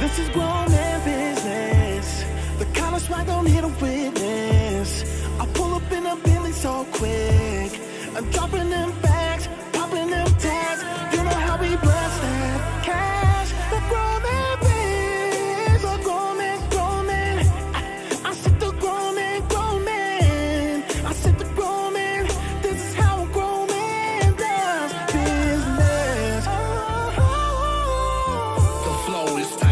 This is grown man business. The kind of swag don't hit a witness. I pull up in a Bentley so quick. I'm dropping them bags, popping them tags. You know how we bless that cash. The grown man biz. The grown man. I said the grown man. I said the grown man. This is how a grown man does business. The flow is tight.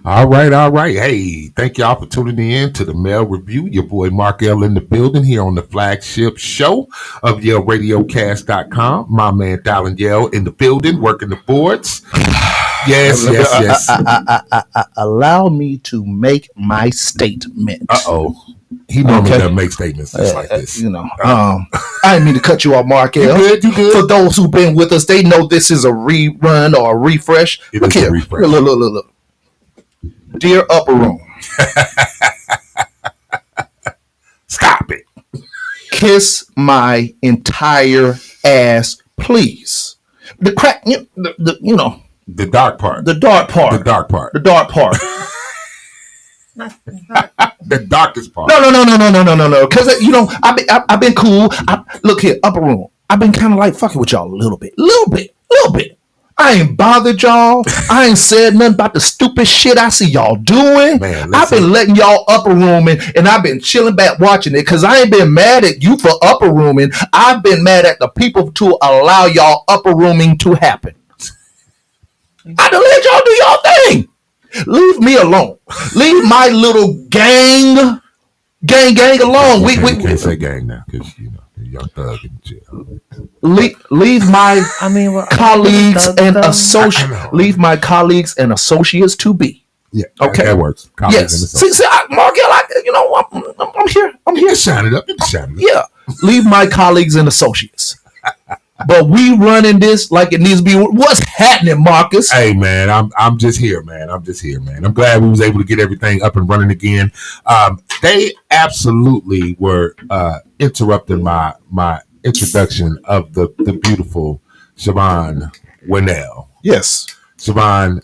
All right. Hey, thank y'all for tuning in to the Mail Review. Your boy Mark L in the building here on the flagship show of YaleRadiocast.com. My man Dallin Yale in the building, working the boards. Yes. Allow me to make my statement. He normally doesn't make statements just like this. I didn't mean to cut you off, Mark L. You good. For those who've been with us, they know this is a rerun or a refresh. Look here. Look. Dear Upper Room. Stop it. Kiss my entire ass, please. The crack, The dark part. The dark part. The dark part. The dark part. The darkest part. No. Because I've been cool. Look here, Upper Room. I've been kind of like fucking with y'all a little bit. I ain't bothered y'all. I ain't said nothing about the stupid shit I see y'all doing. Man, I've been letting y'all upper rooming, and I've been chilling back watching it because I ain't been mad at you for upper rooming. I've been mad at the people to allow y'all upper rooming to happen. I done let y'all do y'all thing. Leave me alone. Leave my little gang alone. We can't say gang now because young thug in jail. Leave my colleagues and associates. know. Leave my colleagues and associates to be. Yeah, okay, that works. Yes. See, Mark, I'm here. You can shine it up. Yeah, leave my colleagues and associates. But we running this like it needs to be. What's happening, Marcus? Hey man, I'm just here, man. I'm glad we was able to get everything up and running again. They absolutely were interrupting my introduction of the beautiful Shibbon Winelle. Yes, Shibbon,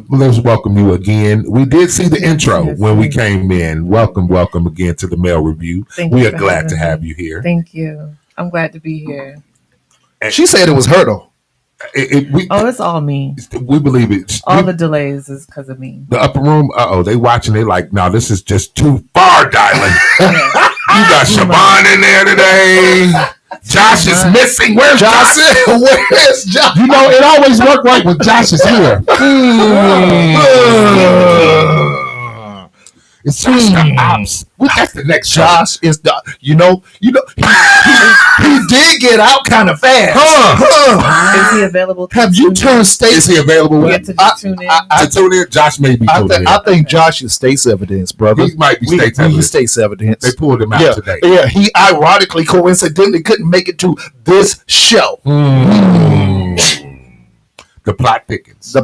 let's welcome you again. We did see the intro when we came in. Welcome again to the Mail Review. We are glad to have you here. Thank you. I'm glad to be here. She said it was her though. It's all me. We believe it. All the delays is because of me. The upper room, they watching. They like, no, this is just too far, darling. You got Shibbon in there today. Josh is missing. Where's Josh? Where's Josh? It always worked right when Josh is here. It's Josh the ops. That's the next Josh show. is the he did get out kind of fast. Is he available? Have you turned state? Is he available? We have to tune in. To tune in. Josh may be tuning in. I think Josh is state's evidence, brother. He might be state's evidence. He's state's evidence. They pulled him out today. Yeah, he ironically, coincidentally couldn't make it to this show. The plot thickens.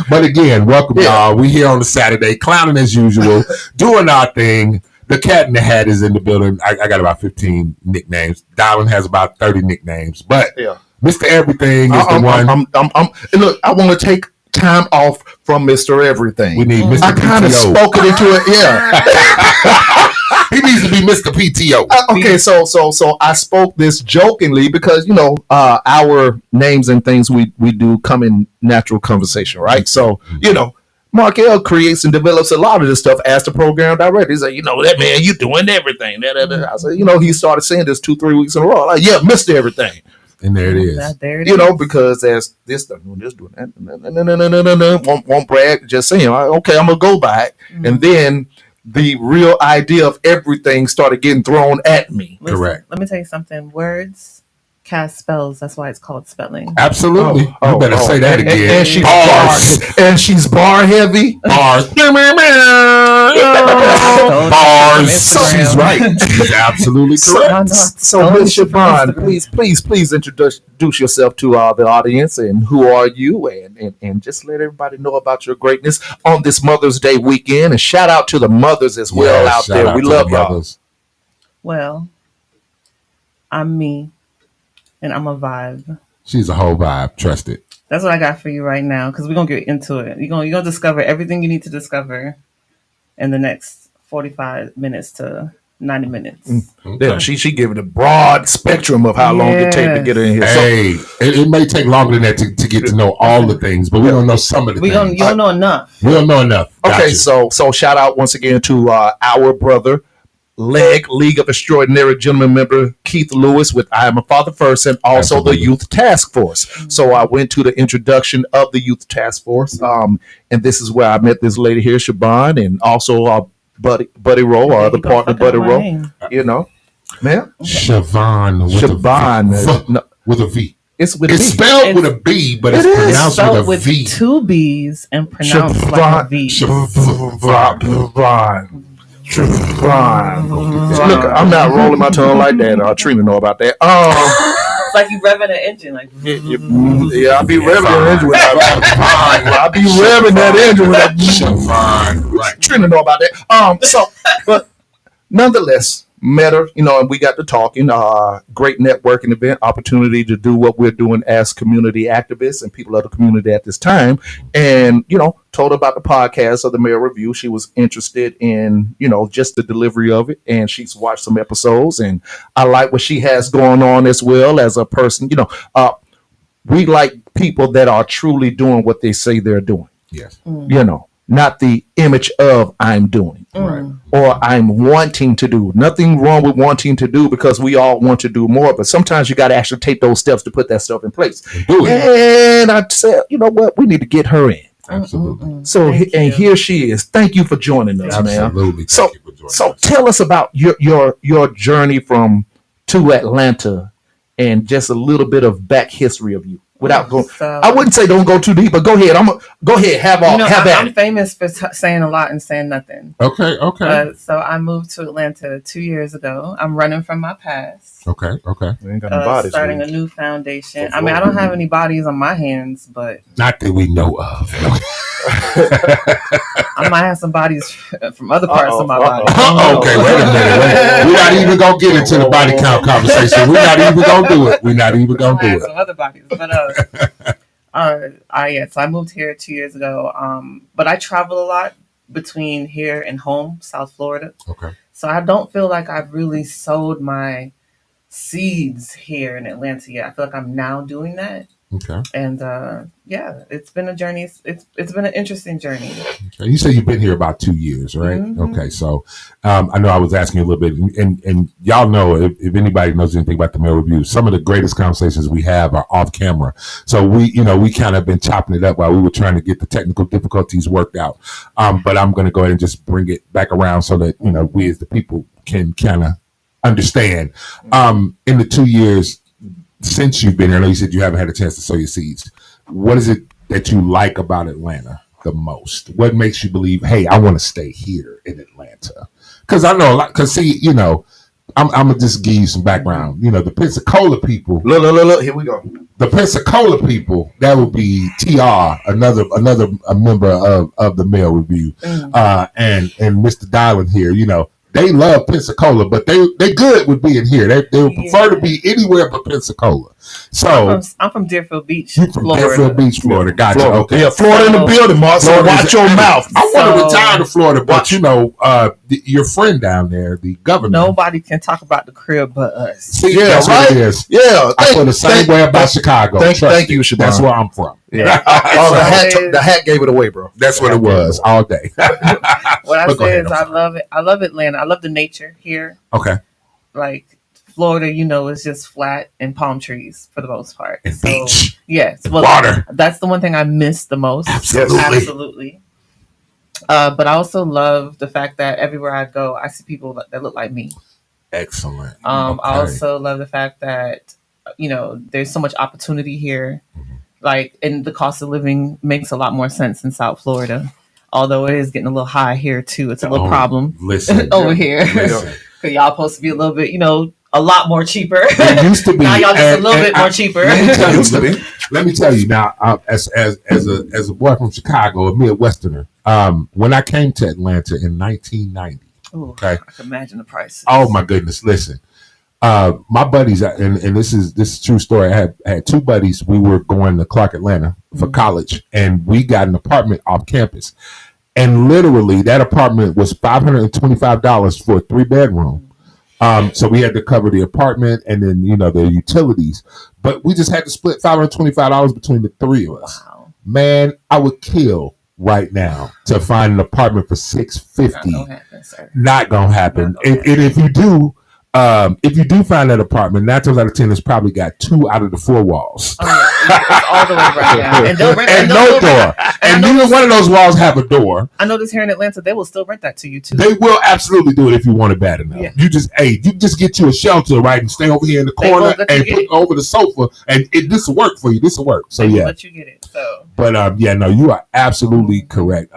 But again, welcome y'all. We here on the Saturday, clowning as usual, doing our thing. The cat in the hat is in the building. I got about 15 nicknames. Dallin has about 30 nicknames. But Mr. Everything is the one. Look, I want to take time off from Mr. Everything. We need Mr. I kind of spoke it into it. Yeah. He needs to be Mr. PTO. Okay, so I spoke this jokingly because our names and things we do come in natural conversation, right? So Mark L creates and develops a lot of this stuff as the program director. He's like, that man, you doing everything. I said, he started saying this 2-3 weeks in a row. Like, yeah, Mr. Everything. And there it is. There it is. Because as this doing that, won't brag, just saying, okay, I'm gonna go by it, and then the real idea of everything started getting thrown at me. Listen, Correct. Let me tell you something. Words cast spells. That's why it's called spelling. Absolutely. You better say that again. And she's bar heavy. Bars. Bars. She's right. She's absolutely correct. So Miss Shibbon, please introduce yourself to the audience, and who are you, and just let everybody know about your greatness on this Mother's Day weekend, and shout out to the mothers as well out there. We love y'all. Well, I'm me, and I'm a vibe. She's a whole vibe. Trust it. That's what I got for you right now, because we're gonna get into it. You're gonna discover everything you need to discover in the next 45 minutes to 90 minutes. Okay. Yeah, she giving a broad spectrum of how long it take to get in here. Hey, it may take longer than that to get to know all the things, but we don't know some of the things. You don't know enough. We don't know enough. Okay, so shout out once again to our brother, League of Extraordinary Gentlemen member Keith Lewis with I Am a Father First, and also the Youth Task Force. So I went to the introduction of the Youth Task Force, and this is where I met this lady here, Shibbon, and also Buddy Rowe, or the partner Buddy Rowe. You know, man, Shibbon with a V. It's spelled with a B, but it's pronounced with a V. With two B's and pronounced like a V. Look, I'm not rolling my tongue like that. Trina know about that. It's like you revving an engine, like yeah, I'll be revving that engine with I'll be revving that engine with that. Right. Trina know about that. But nonetheless, met her, and we got to talking. Great networking event, opportunity to do what we're doing as community activists and people of the community at this time. And, told her about the podcast of the Mayor Review. She was interested in, just the delivery of it. And she's watched some episodes. And I like what she has going on as well as a person. We like people that are truly doing what they say they're doing. Yes. Not the image of I'm doing or I'm wanting to do. Nothing wrong with wanting to do, because we all want to do more. But sometimes you got to actually take those steps to put that stuff in place. Do it. And I said, you know what? We need to get her in. Absolutely. So, here she is. Thank you for joining us, Absolutely. man. So tell us about your journey to Atlanta, and just a little bit of back history of you. Without going, I wouldn't say don't go too deep, but go ahead. Go ahead. Have I'm famous for saying a lot and saying nothing. Okay. So I moved to Atlanta 2 years ago. I'm running from my past. Okay. We ain't got no bodies, starting a new foundation. I mean, I don't have any bodies on my hands, but not that we know of. I might have some bodies from other parts of my body. Okay, wait a minute. We're not even gonna get into the body count conversation. We're not even gonna do it. Some other bodies, but so I moved here 2 years ago. But I travel a lot between here and home, South Florida. Okay. So I don't feel like I've really sowed my seeds here in Atlanta yet. I feel like I'm now doing that. Okay. And it's been a journey. It's been an interesting journey. Okay. You say you've been here about 2 years, right? Mm-hmm. Okay. So I know I was asking you a little bit, and y'all know, if anybody knows anything about the Mail Review, some of the greatest conversations we have are off camera. So we kind of been chopping it up while we were trying to get the technical difficulties worked out. But I'm going to go ahead and just bring it back around so that, we as the people can kind of understand. In the 2 years since you've been here, I know you said you haven't had a chance to sow your seeds. What is it that you like about Atlanta the most? What makes you believe, hey, I want to stay here in Atlanta? Because I know a lot. Because I'm gonna just give you some background. The Pensacola people. Look, here we go. The Pensacola people. That would be TR, another member of the Mail Review, and Mr. Dylan here. They love Pensacola, but they good with being here. They would prefer to be anywhere but Pensacola. So I'm from Deerfield Beach, Florida. Deerfield Beach, Florida. Gotcha. Florida. Okay. Yeah, Florida in the building, Mark. So watch your mouth. I want to retire to Florida, but your friend down there, the governor. Nobody can talk about the crib but us. See, that's what it is. Yeah, I feel the same way about Chicago. Thank you, Shibbon. That's where I'm from. Yeah. The hat gave it away, bro. That's what it was all day. What I say is, I love it. I love Atlanta. I love the nature here. Okay. Like Florida, is just flat and palm trees for the most part. And beach. Yes. Well, water. That's the one thing I miss the most. Absolutely. But I also love the fact that everywhere I go, I see people that look like me. Excellent. I also love the fact that there's so much opportunity here. Like, and the cost of living makes a lot more sense in South Florida. Although it is getting a little high here too. It's a little problem over here. Because y'all supposed to be a little bit, a lot more cheaper. It used to be. Now y'all just a little bit more cheaper. Let me tell you now, as a boy from Chicago, a Midwesterner, when I came to Atlanta in 1990, Ooh, okay, I can imagine the prices. Oh my goodness! Listen, my buddies, and this is a true story. I had two buddies. We were going to Clark, Atlanta for college, and we got an apartment off campus. And literally, that apartment was $525 for a 3-bedroom. So we had to cover the apartment and then the utilities. But we just had to split $525 between the three of us. Wow. Man, I would kill right now to find an apartment for $650. Not gonna happen, sir. Not gonna happen. And if you do find that apartment, 9 times out of 10, it's probably got 2 out of the 4 walls. Oh, yeah. It's all the way right now. And don't rent and no door. And neither one of those walls have a door. I noticed here in Atlanta, they will still rent that to you too. They will absolutely do it if you want it bad enough. Yeah. You just get you a shelter, right, and stay over here in the corner and put over the sofa, and this will work for you. This will work. So yeah, let you get it. So, but you are absolutely correct.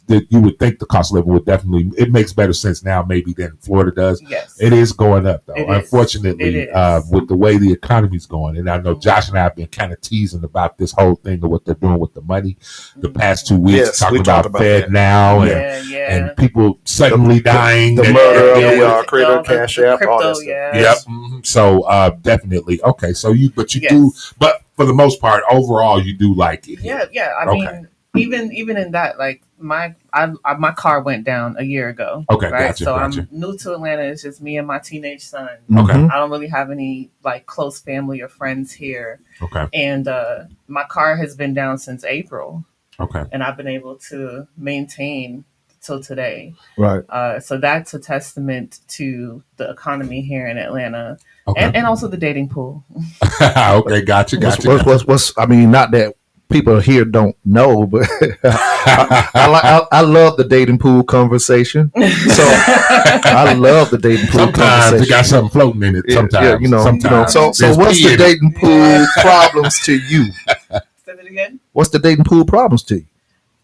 That you would think the cost of living would definitely, it makes better sense now maybe than Florida does. Yes. It is going up though. It Unfortunately, is. With the way the economy's going. And I know Josh and I have been kind of teasing about this whole thing of what they're doing with the money the past 2 weeks, talking about Fed now and people suddenly dying. The murder of the Creator Cash App, all that stuff. Yep. Mm-hmm. So definitely. Okay. So you do, but for the most part, overall, you do like it. Yeah. I mean, even in that, like my car went down a year ago. Okay, right. Gotcha. I'm new to Atlanta. It's just me and my teenage son. Okay. I don't really have any like close family or friends here. Okay. And my car has been down since April. Okay. And I've been able to maintain till today. Right. So that's a testament to the economy here in Atlanta. Okay. And also the dating pool. Okay, gotcha. What's I mean, not that people here don't know, but I love the dating pool conversation. So I love the dating pool sometimes conversation. it got something floating in it. Sometimes, sometimes. So what's the dating pool problems to you? Say that again. What's the dating pool problems to you?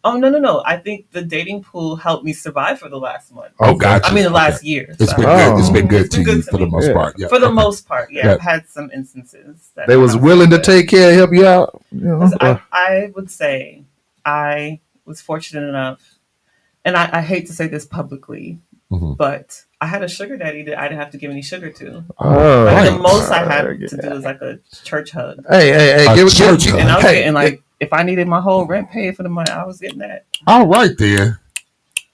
Oh, no. I think the dating pool helped me survive for the last month. Oh, gotcha. I mean, the last year. It's been good. It's been good to you for the most part. Yeah. For the most part, yeah. I've had some instances that they was willing to take care, help you out. I would say I was fortunate enough, and I hate to say this publicly, but I had a sugar daddy that I didn't have to give any sugar to. The most I had to do was like a church hug. Hey, give a church hug. And I was getting like, if I needed my whole rent paid for the month, I was getting that. All right, there.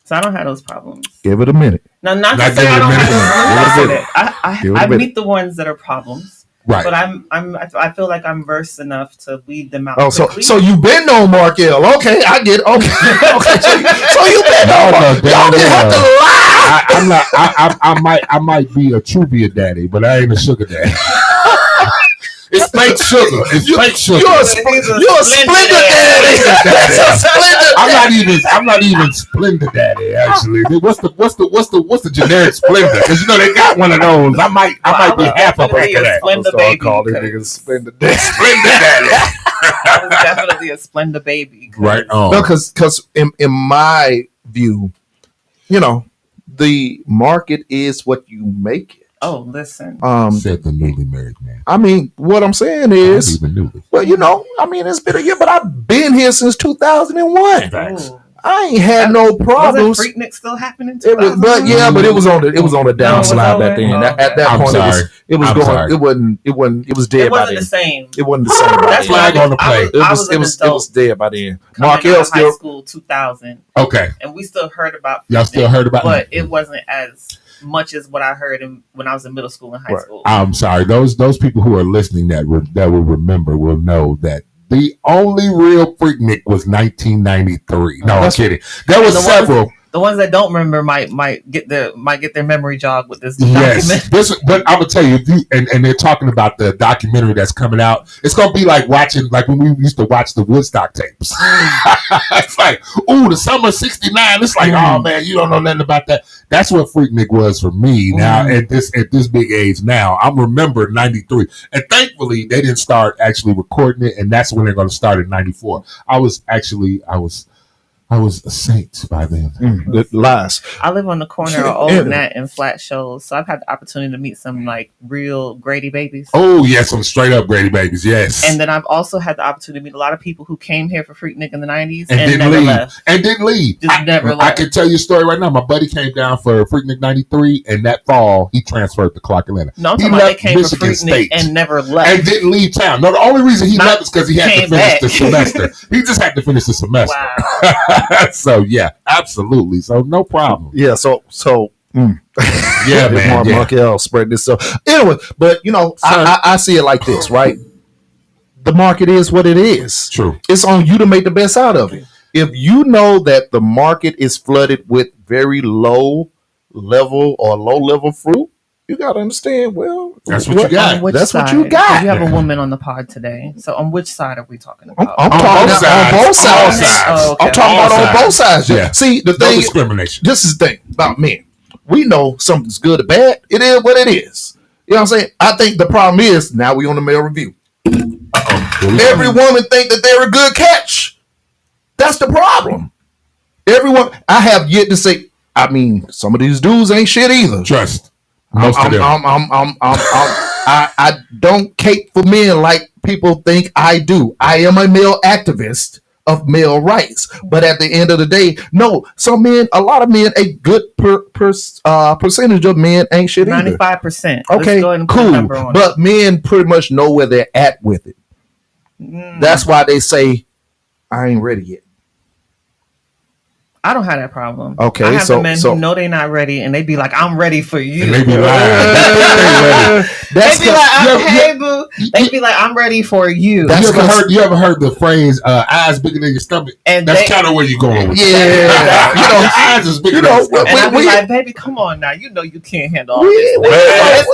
So I don't have those problems. Give it a minute. Now, not to say I don't have those. I meet the ones that are problems. Right. But I feel like I'm versed enough to weed them out. Oh, quickly. so you've been on Markel. Okay, I get it. Okay. So you've been on Markel. Y'all didn't have to lie. I'm not. I might be a truvia daddy, but I ain't a sugar daddy. It's fake sugar. It's fake sugar. You're a Splendor daddy. I'm not even Splendor daddy. Actually, what's the generic Splendor? Because they got one of those. I might be half up after that. Splendor baby. Calling niggas Splendor daddy. Splendor daddy. I was definitely a Splendor baby. Right on. No, because in my view, the market is what you make it. Oh, listen. Said the newly married man. I mean, what I'm saying is, even newly. Well, it's been a year, but I've been here since 2001. Thanks. I ain't had no problems. Was Freaknik still happening? But it was on the downslide back then. At that point, it was going. It was dead by then. It wasn't the same. It wasn't the same. That's why I going to play. It was dead by then. Markel still high school 2000. Okay. And we still heard about. Y'all still heard about, but it wasn't as much as what I heard when I was in middle school and high school. I'm sorry. Those people who are listening that will remember will know that the only real Freaknik was 1993. No, I'm kidding. There was several. The ones that don't remember might get their memory jogged with this document. But I'm gonna tell you, and they're talking about the documentary that's coming out. It's gonna be like watching, like when we used to watch the Woodstock tapes. It's like, ooh, the summer '69. It's like, oh man, you don't know nothing about that. That's what Freaknik was for me. Now at this big age, now I'm remember '93, and thankfully they didn't start actually recording it, and that's when they're gonna start in '94. I was a saint by then. Lies. I live on the corner of Old Nat and Flat Shoals, so I've had the opportunity to meet some like real Grady babies. Oh yes, some straight up Grady babies. Yes. And then I've also had the opportunity to meet a lot of people who came here for Freaknik in the '90s and never leave. left. And didn't leave. Never left. I can tell you a story right now. My buddy came down for Freaknik '93, and that fall he transferred to Clark Atlanta. No, I'm talking about they came for Freaknik and never left. And didn't leave town. No, the only reason he left is because he had to finish the semester. He just had to finish the semester. Wow. So yeah, absolutely. So no problem. Yeah. So. Yeah, man. Markel spread this stuff. Anyway, but I see it like this, right? The market is what it is. True. It's on you to make the best out of it. If you know that the market is flooded with very low level fruit, you got to understand. Well, that's what you got. That's what you got. You have a woman on the pod today. So on which side are we talking about? I'm talking about on both sides. Oh, okay. I'm talking about on both sides. Yeah. See, the thing, discrimination. This is the thing about men. We know something's good or bad. It is what it is. You know what I'm saying? I think the problem is now we on the male review. Every woman think that they're a good catch. That's the problem. Everyone, I have yet to say. I mean, some of these dudes ain't shit either. Trust. I don't cape for men like people think I do. I am a male activist of male rights, but at the end of the day, no. Some men, a lot of men, a good percentage of men ain't shit either. 95%. Okay, cool. But men pretty much know where they're at with it. That's why they say, "I ain't ready yet." I don't have that problem. Okay, I have the men who know they're not ready, and they be like, "I'm ready for you." And they be lying. They be like, "Hey, boo." They be like, "I'm ready for you." You ever heard the phrase "eyes bigger than your stomach"? And that's kind of where you're going with. Yeah, eyes is bigger. And I be like, "Baby, come on now. You know you can't handle all this."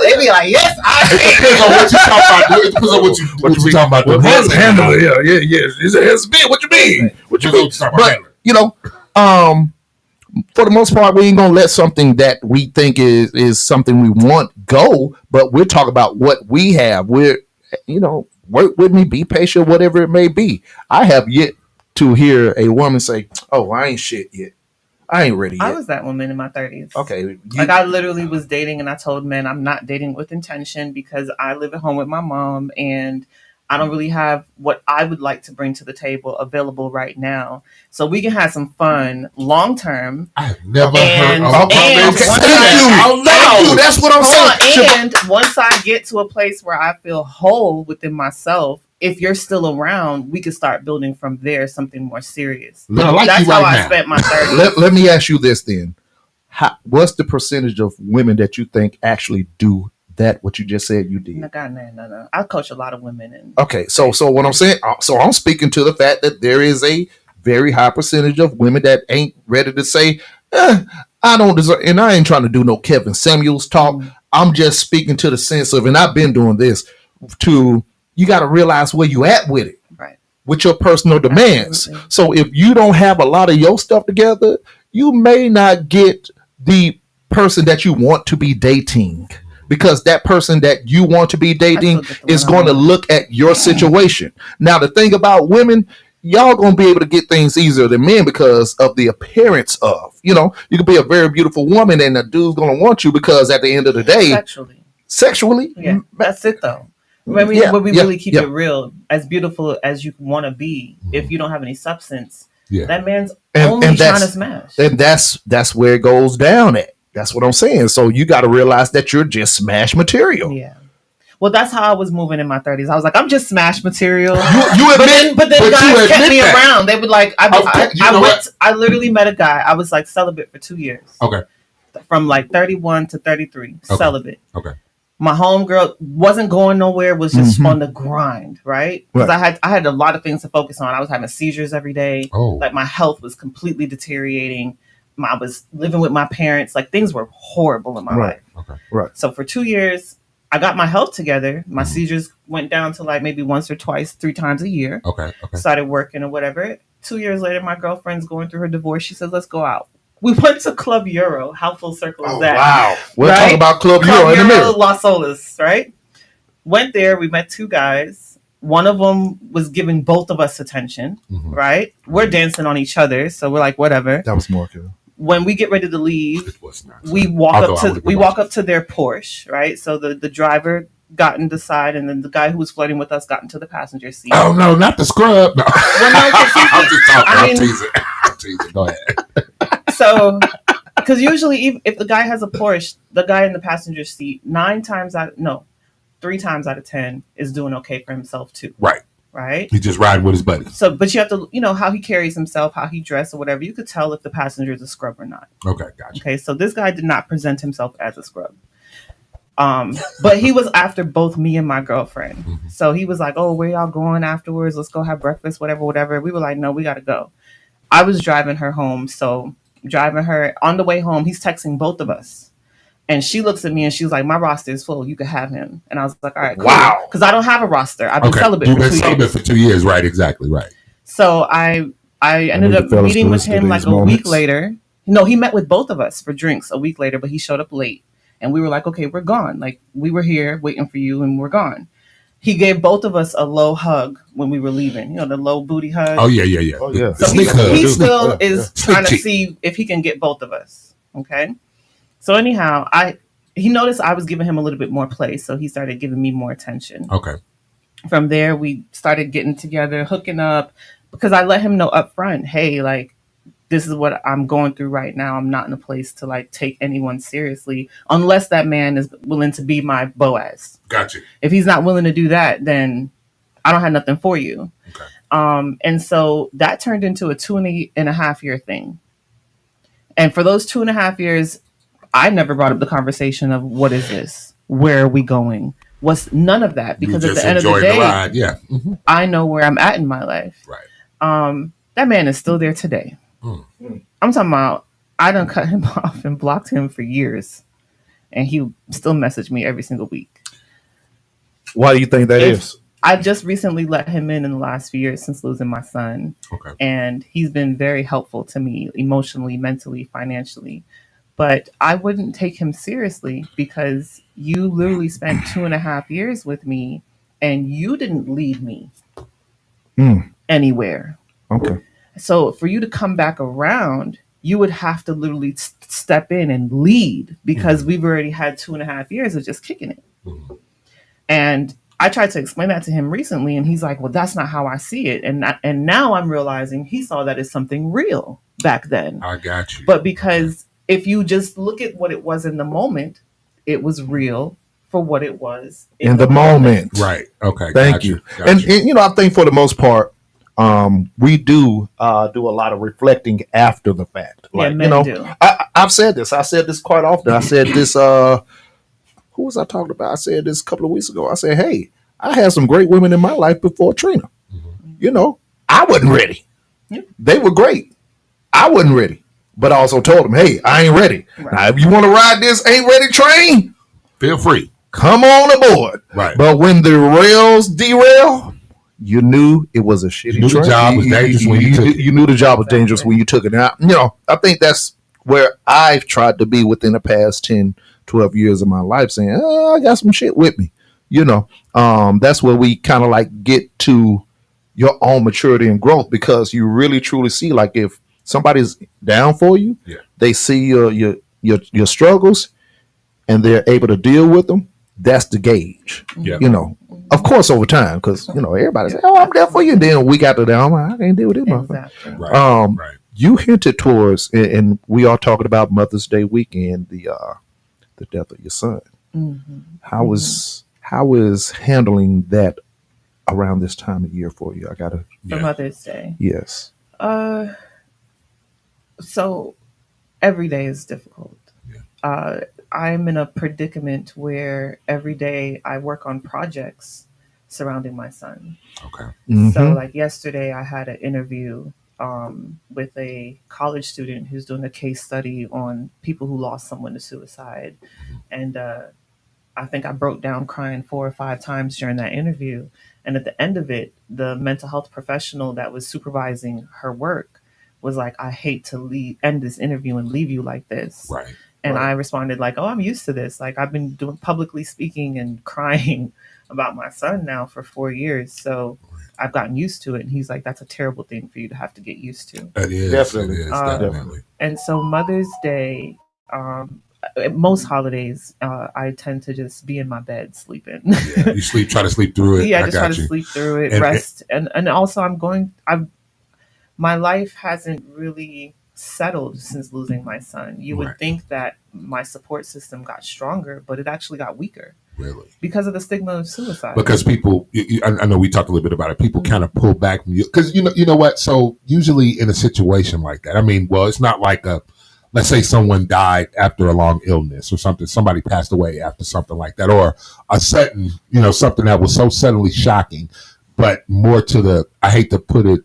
They be like, "Yes, I can." It depends on what you talking about. It depends on what you talking about. Handle it. Yeah. It's big. What you mean? What you mean? But for the most part, we ain't gonna let something that we think is something we want go. But we're talking about what we have. We're work with me, be patient, whatever it may be. I have yet to hear a woman say, "Oh, I ain't shit yet. I ain't ready yet." I was that woman in my 30s. Okay. I literally was dating, and I told men I'm not dating with intention because I live at home with my mom, and I don't really have what I would like to bring to the table available right now. So we can have some fun long term. I've never heard of Thank you. That's what I'm saying. And once I get to a place where I feel whole within myself, if you're still around, we can start building from there something more serious. That's how I spent my 30s. Let me ask you this then. What's the percentage of women that you think actually do that what you just said you did? No. I coach a lot of women. Okay, so what I'm saying, so I'm speaking to the fact that there is a very high percentage of women that ain't ready to say, I don't deserve, and I ain't trying to do no Kevin Samuels talk. I'm just speaking to the sense of, and I've been doing this, you got to realize where you at with it. Right. With your personal demands. Absolutely. So if you don't have a lot of your stuff together, you may not get the person that you want to be dating. Because that person that you want to be dating is going to look at your situation. Now, the thing about women, y'all going to be able to get things easier than men because of the appearance of, you could be a very beautiful woman and a dude's going to want you because at the end of the day, sexually. Yeah, that's it though. When we really keep it real, as beautiful as you want to be, if you don't have any substance, that man's only trying to smash. And that's where it goes down at. That's what I'm saying. So you got to realize that you're just smash material. Yeah. Well, that's how I was moving in my 30s. I was like, I'm just smash material. You admit, but then guys kept me around. They would like, I literally met a guy. I was like celibate for 2 years. Okay. From like 31 to 33, celibate. Okay. My homegirl wasn't going nowhere, was just on the grind, right? Because I had a lot of things to focus on. I was having seizures every day. Oh. Like my health was completely deteriorating. I was living with my parents. Like things were horrible in my life. Okay. Right. So for 2 years, I got my health together. My seizures went down to like maybe once or twice, 3 times a year. Okay. Started working or whatever. 2 years later, my girlfriend's going through her divorce. She says, let's go out. We went to Club Euro. How full circle is that? Wow. We'll talk about Club Euro in a minute. Las Olas, right? Went there. We met 2 guys. One of them was giving both of us attention, right? We're dancing on each other. So we're like, whatever. That was more good. When we get ready to leave, we walk up to their Porsche, right? So the driver got into the side, and then the guy who was flirting with us got into the passenger seat. Oh no, not the scrub! No. Well, no, I'm just talking. I'm teasing. Go ahead. So, because usually, if the guy has a Porsche, the guy in the passenger seat, 3 times out of 10 is doing okay for himself too. Right. He's just riding with his buddy. So, but you have to, how he carries himself, how he dressed or whatever. You could tell if the passenger is a scrub or not. Okay, gotcha. Okay, so this guy did not present himself as a scrub. But he was after both me and my girlfriend. So he was like, oh, where y'all going afterwards? Let's go have breakfast, whatever. We were like, no, we got to go. I was driving her home. So driving her on the way home, he's texting both of us. And she looks at me and she was like, my roster is full. You could have him. And I was like, all right, cool. Wow. Because I don't have a roster. I've been celibate You've been celibate for 2 years. Right, exactly, right. So I ended up meeting with him like a week later. No, he met with both of us for drinks a week later, but he showed up late. And we were like, okay, we're gone. Like, we were here waiting for you and we're gone. He gave both of us a low hug when we were leaving. The low booty hug. Oh, yeah. Oh, yeah. So he still is trying to see if he can get both of us. Okay. So anyhow, he noticed I was giving him a little bit more play. So he started giving me more attention. Okay. From there, we started getting together, hooking up, because I let him know up front, hey, like, this is what I'm going through right now. I'm not in a place to like take anyone seriously unless that man is willing to be my Boaz. Gotcha. If he's not willing to do that, then I don't have nothing for you. Okay. And so that turned into a 2.5 year thing. And for those 2.5 years, I never brought up the conversation of what is this? Where are we going? What's none of that? Because at the end of the day, I know where I'm at in my life. Right. That man is still there today. I'm talking about I done cut him off and blocked him for years. And he still messaged me every single week. Why do you think that is? I just recently let him in the last few years since losing my son. Okay. And he's been very helpful to me emotionally, mentally, financially. But I wouldn't take him seriously because you literally spent 2.5 years with me and you didn't lead me anywhere. Okay. So for you to come back around, you would have to literally step in and lead because we've already had 2.5 years of just kicking it. And I tried to explain that to him recently, and he's like, well, that's not how I see it. And now I'm realizing he saw that as something real back then. I got you. But because if you just look at what it was in the moment, it was real for what it was in the moment. Right. Okay. Thank you. And I think for the most part, we do a lot of reflecting after the fact. Like, men do. I've said this. I said this quite often. I said this. Who was I talking about? I said this a couple of weeks ago. I said, hey, I had some great women in my life before Trina. I wasn't ready. They were great. I wasn't ready. But I also told them, hey, I ain't ready. Right. Now, if you want to ride this ain't ready train, feel free. Come on aboard. Right. But when the rails derail, you knew it was a shitty train. The job was dangerous when you took it. You knew the job was dangerous when you took it. Now, I think that's where I've tried to be within the past 10, 12 years of my life, saying, I got some shit with me. That's where we kind of like get to your own maturity and growth, because you really truly see, like, if somebody's down for you, they see your struggles and they're able to deal with them. That's the gauge. Of course, over time, because everybody says, "Oh, I'm there for you," and then a week after that, I can't deal with it. Exactly. Right. You hinted towards, and we are talking about Mother's Day weekend, the death of your son. How is handling that around this time of year for you? For Mother's Day. Yes. So every day is difficult. I'm in a predicament where every day I work on projects surrounding my son. Okay. So like yesterday I had an interview with a college student who's doing a case study on people who lost someone to suicide. And I think I broke down crying 4 or 5 times during that interview. And at the end of it, the mental health professional that was supervising her work was like, I hate to end this interview and leave you like this. Right. And I responded like, oh, I'm used to this. Like, I've been doing publicly speaking and crying about my son now for 4 years. So I've gotten used to it. And he's like, that's a terrible thing for you to have to get used to. It is. Definitely. It is, definitely. And so Mother's Day, most holidays, I tend to just be in my bed sleeping. Yeah, you try to sleep through it. Yeah, I just try to sleep through it, rest. And also my life hasn't really settled since losing my son. You would think that my support system got stronger, but it actually got weaker. Really? Because of the stigma of suicide. Because people, I know we talked a little bit about it, people kind of pull back from you. Because you know what? So usually in a situation like that, I mean, well, it's not like let's say someone died after a long illness or something, somebody passed away after something like that, or a sudden, something that was so suddenly shocking, but more to I hate to put it,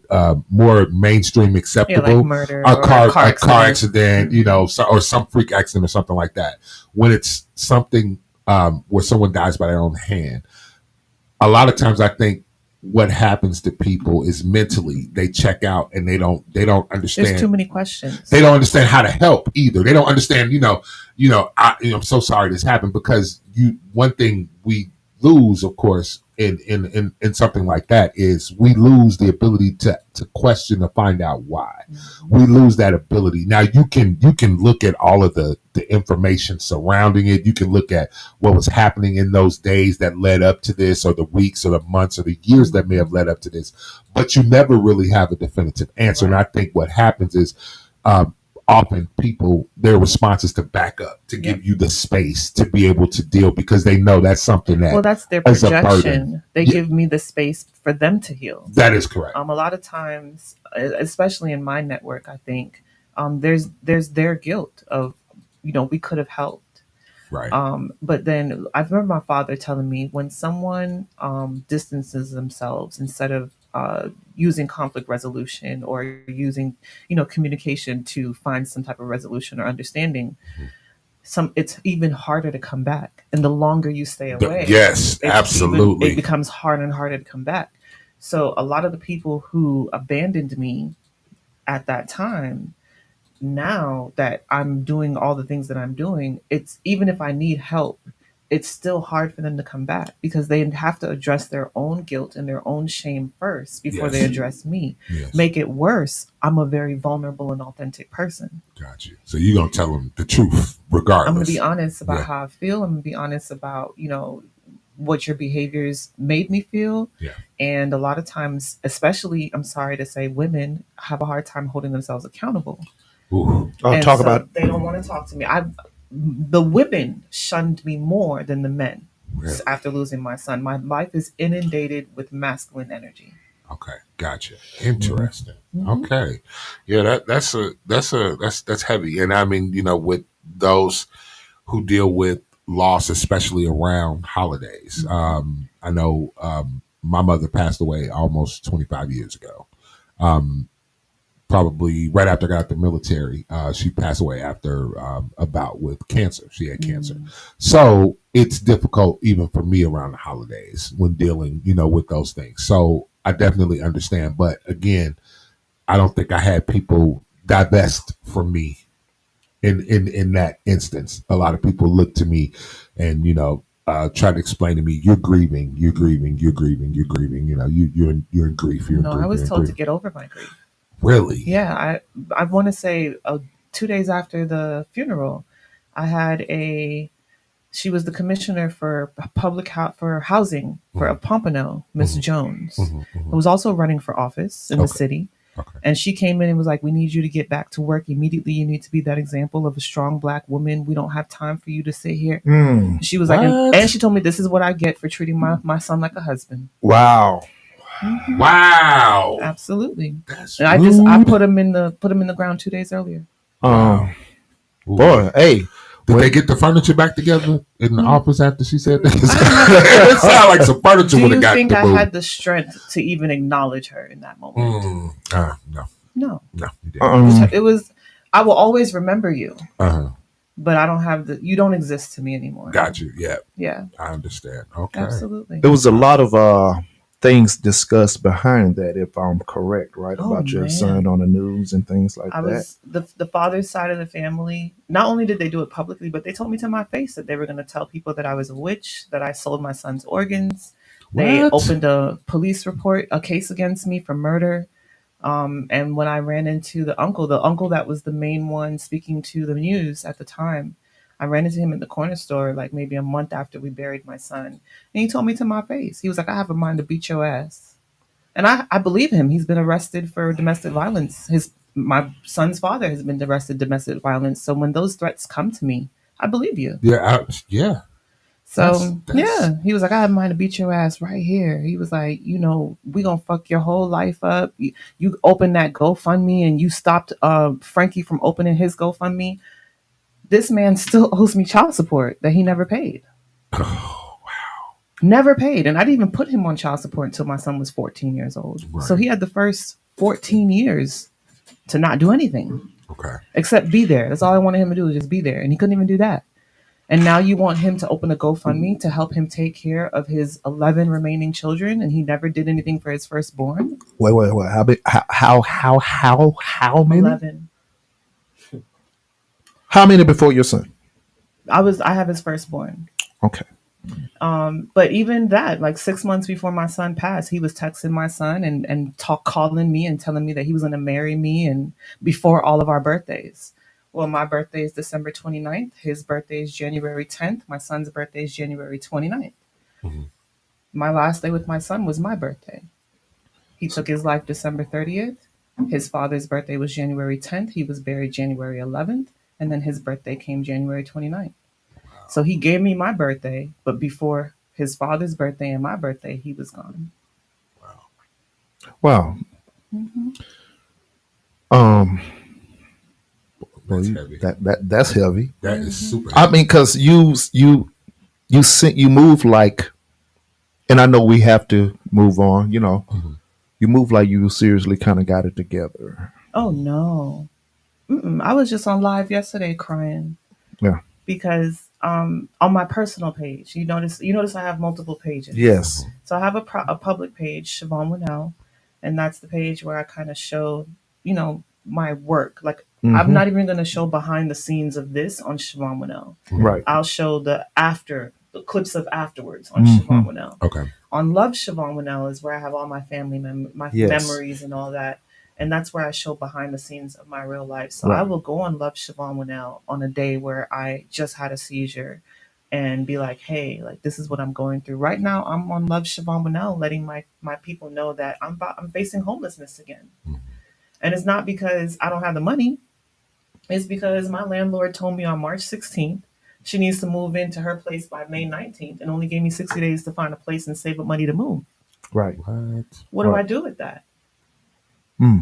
more mainstream acceptable, like murder, a car accident, or some freak accident or something like that. When it's something where someone dies by their own hand, a lot of times I think what happens to people is mentally they check out and they don't understand. There's too many questions. They don't understand how to help either. They don't understand, I'm so sorry this happened, because one thing we lose, of course, in something like that is we lose the ability to question, to find out why. Mm-hmm. We lose that ability. Now you can look at all of the information surrounding it. You can look at what was happening in those days that led up to this, or the weeks or the months or the years that may have led up to this, but you never really have a definitive answer. Right. And I think what happens is often people, their response is to back up, to give you the space to be able to deal, because they know that's something that, that's their projection. They give me the space for them to heal. That is correct. A lot of times, especially in my network, I think there's their guilt of, we could have helped. Right. But then I remember my father telling me, when someone distances themselves, instead of using conflict resolution or using, communication to find some type of resolution or understanding, it's even harder to come back. And the longer you stay away, yes, absolutely, it becomes harder and harder to come back. So a lot of the people who abandoned me at that time, now that I'm doing all the things that I'm doing, it's, even if I need help, it's still hard for them to come back, because they have to address their own guilt and their own shame first before they address me. Yes. Make it worse, I'm a very vulnerable and authentic person. Got you. So you're going to tell them the truth regardless. I'm going to be honest about how I feel. I'm going to be honest about, what your behaviors made me feel. Yeah. And a lot of times, especially, I'm sorry to say, women have a hard time holding themselves accountable. Ooh. They don't want to talk to me. The women shunned me more than the men. Really? After losing my son. My life is inundated with masculine energy. Okay, gotcha. Interesting. Mm-hmm. Okay, yeah, that's heavy. And I mean, with those who deal with loss, especially around holidays. I know my mother passed away almost 25 years ago. Probably right after I got out the military. She passed away after a bout with cancer. She had cancer. So it's difficult even for me around the holidays when dealing, with those things. So I definitely understand. But again, I don't think I had people divest from me in that instance. A lot of people look to me and, try to explain to me, you're grieving. You're in grief. I was told to get over my grief. Really? Yeah, I want to say 2 days after the funeral, I had she was the commissioner for for housing for Pompano, Miss Jones, who was also running for office in the city. Okay. And she came in and was like, we need you to get back to work immediately. You need to be that example of a strong Black woman. We don't have time for you to sit here. She was like, and she told me, this is what I get for treating my son like a husband. Wow. Mm-hmm. Wow. Absolutely. And I put him in the ground 2 days earlier. Boy, hey. Did they get the furniture back together in the office after she said that? It sounded like some furniture would have got. Do you think I had the strength to even acknowledge her in that moment? No. No. No, you didn't. It was. I will always remember you. Uh-huh. But I don't have you don't exist to me anymore. Got you. Yeah. Yeah. I understand. Okay. Absolutely. There was a lot of things discussed behind that, if I'm correct, right? Oh, About your man. son on the news and things like I that. was the father's side of the family. Not only did they do it publicly, but they told me to my face that they were going to tell people that I was a witch, that I sold my son's organs. They What? opened a police report, a case against me for murder. And when I ran into the uncle that was the main one speaking to the news at the time, I ran into him in the corner store like maybe a month after we buried my son. And he told me to my face, he was like, I have a mind to beat your ass. And I believe him. He's been arrested for domestic violence. My son's father has been arrested domestic violence. So when those threats come to me, I believe you. Yeah. Yeah. So yeah, he was like, I have a mind to beat your ass right here. He was like, we gonna fuck your whole life up. You opened that GoFundMe and you stopped Frankie from opening his GoFundMe. This man still owes me child support that he never paid. Oh, wow. Never paid. And I didn't even put him on child support until my son was 14 years old. Right. So he had the first 14 years to not do anything. Okay. Except be there. That's all I wanted him to do, was just be there. And he couldn't even do that. And now you want him to open a GoFundMe to help him take care of his 11 remaining children, and he never did anything for his firstborn? Wait. How many? 11. How many before your son? I have his firstborn. Okay. But even that, like 6 months before my son passed, he was texting my son and calling me and telling me that he was going to marry me, and before all of our birthdays. Well, my birthday is December 29th. His birthday is January 10th. My son's birthday is January 29th. Mm-hmm. My last day with my son was my birthday. He took his life December 30th. His father's birthday was January 10th. He was buried January 11th. And then his birthday came January 29th. So he gave me my birthday, but before his father's birthday and my birthday, he was gone. Wow. Mm-hmm. That's heavy. That's heavy. That is super I heavy. mean, because you move like, and I know we have to move on. Mm-hmm. You move like you seriously kind of got it together. Oh, no. I was just on live yesterday crying. Yeah. Because on my personal page, you notice I have multiple pages. Yes. So I have a public page, Shibbon Winelle, and that's the page where I kind of show, my work. Like, I'm not even going to show behind the scenes of this on Shibbon Winelle. Right. I'll show the clips of afterwards on Shibbon Winelle. Okay. On Love Shibbon Winelle is where I have all my family memories and all that. And that's where I show behind the scenes of my real life. So I will go on Love Shibbon Winelle on a day where I just had a seizure and be like, hey, like, this is what I'm going through. Right now, I'm on Love Shibbon Winelle, letting my people know that I'm facing homelessness again. Mm-hmm. And it's not because I don't have the money. It's because my landlord told me on March 16th, she needs to move into her place by May 19th and only gave me 60 days to find a place and save up money to move. Right. What do I do with that?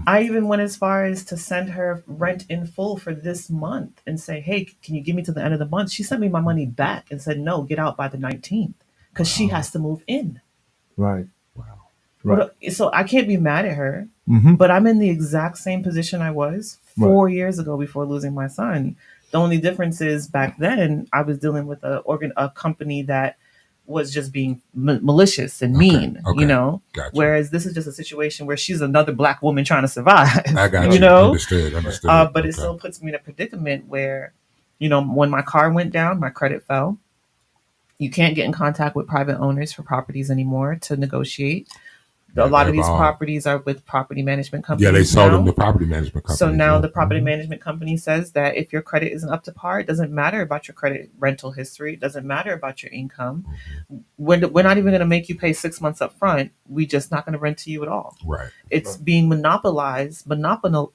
I even went as far as to send her rent in full for this month and say, hey, can you give me to the end of the month? She sent me my money back and said, no, get out by the 19th because she has to move in. Right. Wow. Right. So I can't be mad at her, Mm-hmm. but I'm in the exact same position I was 4 years ago before losing my son. The only difference is back then I was dealing with a company that was just being malicious and mean, Gotcha. Whereas this is just a situation where she's another Black woman trying to survive. I got you. Understood. But it still puts me in a predicament where, when my car went down, my credit fell. You can't get in contact with private owners for properties anymore to negotiate. A lot of these properties are with property management companies. Yeah, they sold them to property management companies. So now the property management company says that if your credit isn't up to par, it doesn't matter about your credit rental history. It doesn't matter about your income. We're not even going to make you pay 6 months up front. We're just not going to rent to you at all. Right. It's being monopolized. Monopolized.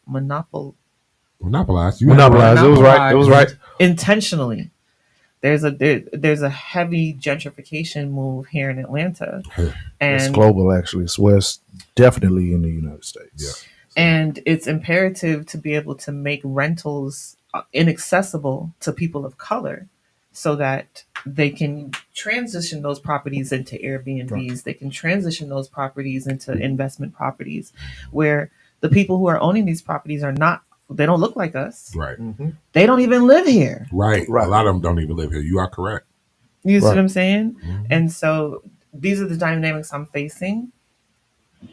Monopolized. It was right. Intentionally. There's a heavy gentrification move here in Atlanta. And it's global, actually. It's definitely in the United States. Yeah. And it's imperative to be able to make rentals inaccessible to people of color so that they can transition those properties into Airbnbs. Right. They can transition those properties into investment properties where The people who are owning these properties they don't look like us. Right. They don't even live here. Right. A lot of them don't even live here. You are correct. You see what I'm saying? And so these are the dynamics I'm facing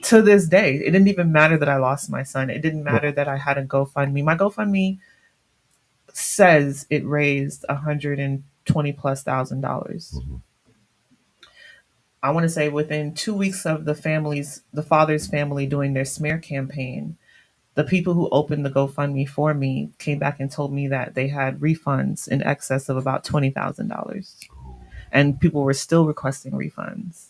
to this day. It didn't even matter that I lost my son. It didn't matter that I had a GoFundMe. My GoFundMe says it raised $120,000+. I want to say within 2 weeks of the father's family doing their smear campaign, the people who opened the GoFundMe for me came back and told me that they had refunds in excess of about $20,000. And people were still requesting refunds.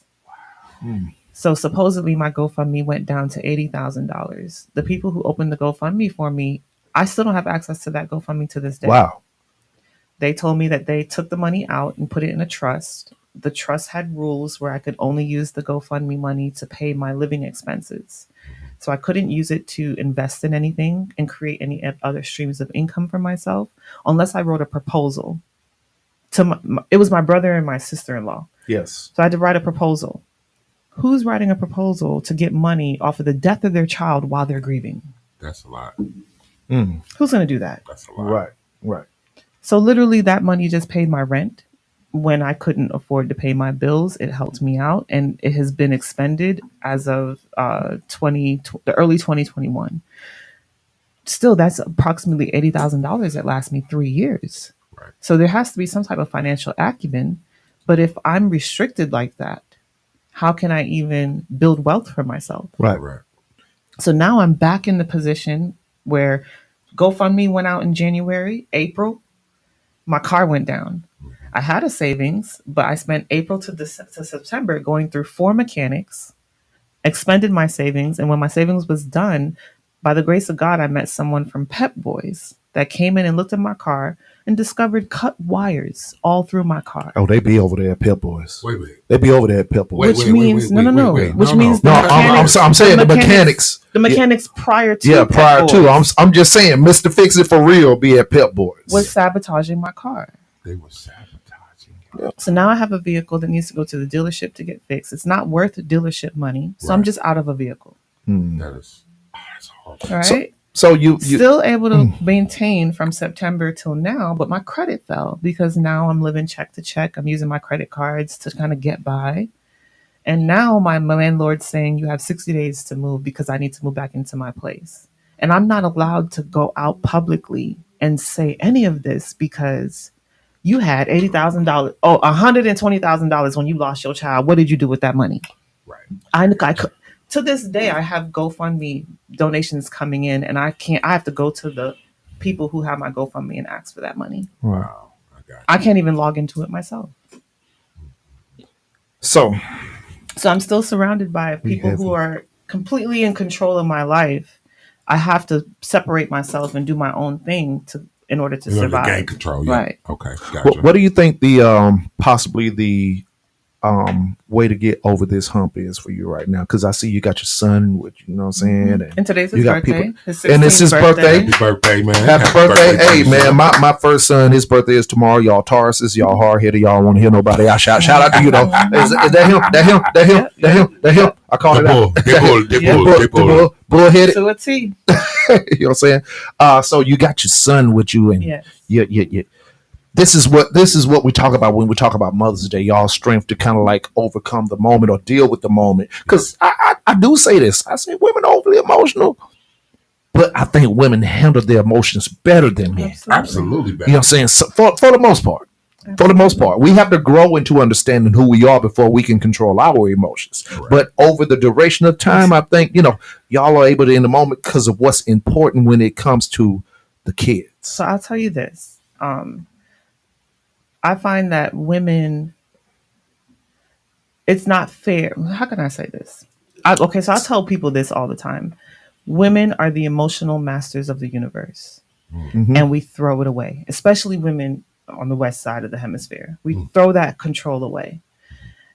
So supposedly my GoFundMe went down to $80,000. The people who opened the GoFundMe for me, I still don't have access to that GoFundMe to this day. Wow. They told me that they took the money out and put it in a trust. The trust had rules where I could only use the GoFundMe money to pay my living expenses. So I couldn't use it to invest in anything and create any other streams of income for myself unless I wrote a proposal. It was my brother and my sister-in-law. Yes. So I had to write a proposal. Who's writing a proposal to get money off of the death of their child while they're grieving? That's a lot. Who's going to do that? That's a lot. Right. So literally that money just paid my rent. When I couldn't afford to pay my bills, it helped me out. And it has been expended as of the early 2021. Still, that's approximately $80,000 that lasts me 3 years. Right. So there has to be some type of financial acumen. But if I'm restricted like that, how can I even build wealth for myself? Right. So now I'm back in the position where GoFundMe went out in January, April. My car went down. I had a savings, but I spent April to September going through 4 mechanics, expended my savings. And when my savings was done, by the grace of God, I met someone from Pep Boys that came in and looked at my car and discovered cut wires all through my car. Oh, they be over there at Pep Boys. Wait. They be over there at Pep Boys. Which means I'm saying the mechanics. The mechanics prior to. Yeah, prior to. I'm just saying, Mr. Fix It for Real be at Pep Boys. Was sabotaging my car. They were sabotaging. So now I have a vehicle that needs to go to the dealership to get fixed. It's not worth dealership money, so I'm just out of a vehicle. That's horrible. All right. So you still able to maintain from September till now, but my credit fell because now I'm living check to check. I'm using my credit cards to kind of get by. And now my landlord's saying you have 60 days to move because I need to move back into my place. And I'm not allowed to go out publicly and say any of this because you had $80,000, $120,000 when you lost your child. What did you do with that money? Right. To this day, I have GoFundMe donations coming in, and I have to go to the people who have my GoFundMe and ask for that money. Wow. I can't even log into it myself. So I'm still surrounded by people who are completely in control of my life. I have to separate myself and do my own thing in order to survive. Gain control, yeah. Right. Okay, gotcha. What do you think the possibly the way to get over this hump is for you right now? Because I see you got your son, which you know what I'm saying, and today's his birthday. And it's his birthday. Happy birthday, man! Happy birthday! Hey, man, my first son, his birthday is tomorrow. Y'all Tauruses, y'all hard headed. Y'all want to hear nobody. I shout out to you though. Is that him? That him? I call it out. Bullheaded. To a T. You know what I'm saying? So you got your son with you, and yeah. This is what we talk about when we talk about Mother's Day, y'all strength to kind of like overcome the moment or deal with the moment. Because I do say this. I say women are overly emotional, but I think women handle their emotions better than men. Absolutely better. You know what I'm saying? So for the most part. For the most part, we have to grow into understanding who we are before we can control our emotions. Right. But over the duration of time, I think, y'all are able to in the moment because of what's important when it comes to the kids. So I'll tell you this. I find that women, it's not fair. How can I say this? So I tell people this all the time. Women are the emotional masters of the universe, and we throw it away, especially women on the west side of the hemisphere. We throw that control away.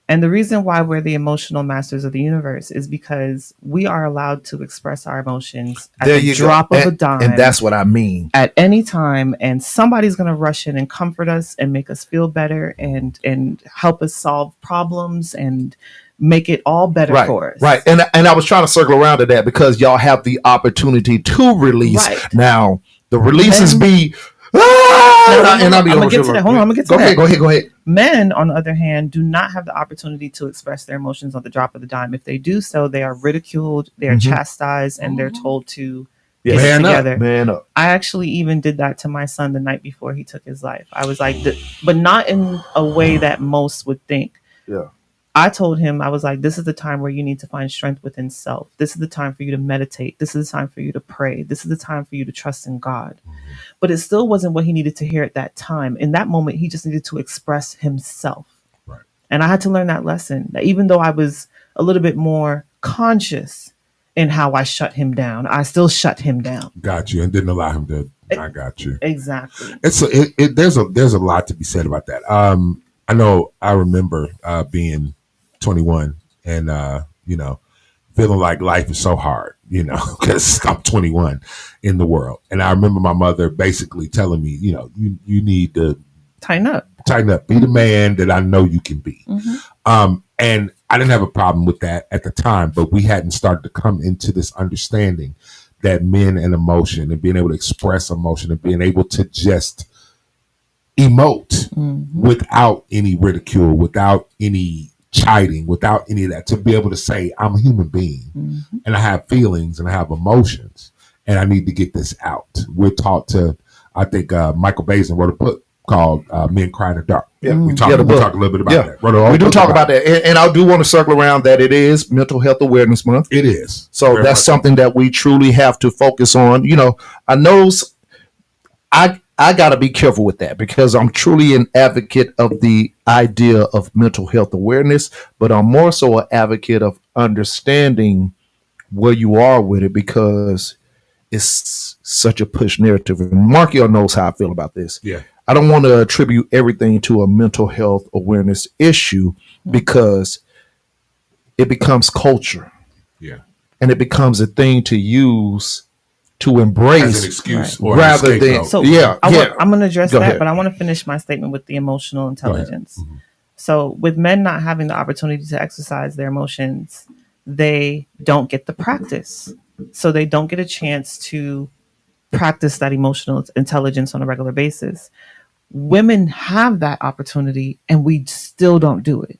And the reason why we're the emotional masters of the universe is because we are allowed to express our emotions at the drop of a dime. And that's what I mean. At any time. And somebody's going to rush in and comfort us and make us feel better and help us solve problems and make it all better for us. Right. And I was trying to circle around to that because y'all have the opportunity to release. Right. Now, the releases be... I'm gonna get to that. Hold on, I'm gonna get to that. Go ahead. Men, on the other hand, do not have the opportunity to express their emotions on the drop of the dime. If they do so, they are ridiculed, they are chastised, and they're told to get it together. Man up. I actually even did that to my son the night before he took his life. I was like, but not in a way that most would think. Yeah. I told him, I was like, this is the time where you need to find strength within self. This is the time for you to meditate. This is the time for you to pray. This is the time for you to trust in God. But it still wasn't what he needed to hear at that time. In that moment, he just needed to express himself. Right. And I had to learn that lesson, that even though I was a little bit more conscious in how I shut him down, I still shut him down. Got you. And didn't allow him to. I got you. Exactly. There's a lot to be said about that. I remember being 21 and feeling like life is so hard, because I'm 21 in the world. And I remember my mother basically telling me, you need to tighten up, be the man that I know you can be. And I didn't have a problem with that at the time, but we hadn't started to come into this understanding that men and emotion and being able to express emotion and being able to just emote without any ridicule, without any chiding, without any of that, to be able to say, I'm a human being and I have feelings and I have emotions and I need to get this out. We're taught to, I think Michael Bazin wrote a book called Men Cry in the Dark. Yeah, we talk a little bit about that. We do talk about that. And I do want to circle around that it is Mental Health Awareness Month. It is. So that's something that we truly have to focus on. I know I got to be careful with that because I'm truly an advocate of the idea of mental health awareness, but I'm more so an advocate of understanding where you are with it because it's such a push narrative. And Markiel knows how I feel about this. Yeah. I don't want to attribute everything to a mental health awareness issue because it becomes culture. Yeah. And it becomes a thing to use to embrace as an excuse or rather than I'm going to address that, but I want to finish my statement with the emotional intelligence. So with men not having the opportunity to exercise their emotions, they don't get the practice. So they don't get a chance to practice that emotional intelligence on a regular basis. Women have that opportunity and we still don't do it.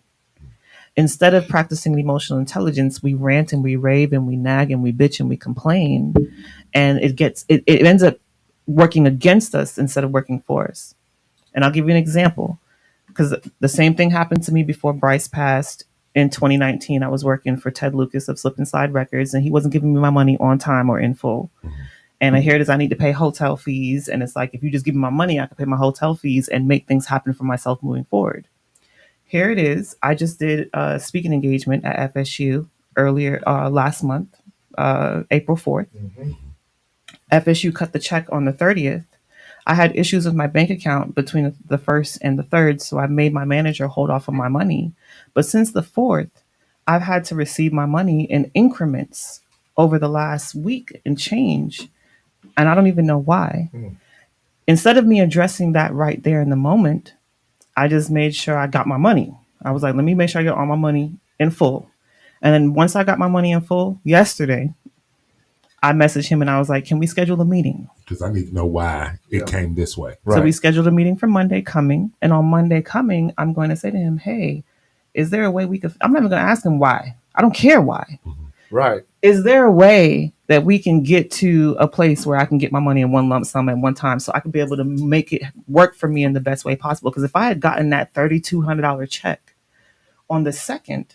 Instead of practicing emotional intelligence, we rant and we rave and we nag and we bitch and we complain. And it ends up working against us instead of working for us. And I'll give you an example because the same thing happened to me before Bryce passed in 2019. I was working for Ted Lucas of Slip and Slide Records and he wasn't giving me my money on time or in full. And I hear it is I need to pay hotel fees. And it's like, if you just give me my money, I can pay my hotel fees and make things happen for myself moving forward. Here it is. I just did a speaking engagement at FSU earlier last month, April 4th. FSU cut the check on the 30th. I had issues with my bank account between the 1st and the 3rd, so I made my manager hold off on my money. But since the 4th, I've had to receive my money in increments over the last week and change. And I don't even know why. Instead of me addressing that right there in the moment, I just made sure I got my money. I was like, let me make sure I get all my money in full. And then once I got my money in full yesterday, I messaged him and I was like, can we schedule a meeting? Because I need to know why it came this way. So we scheduled a meeting for Monday coming. And on Monday coming, I'm going to say to him, hey, is there a way we could, I'm not even going to ask him why. I don't care why. Right. Is there a way that we can get to a place where I can get my money in one lump sum at one time so I can be able to make it work for me in the best way possible? Because if I had gotten that $3,200 check on the 2nd,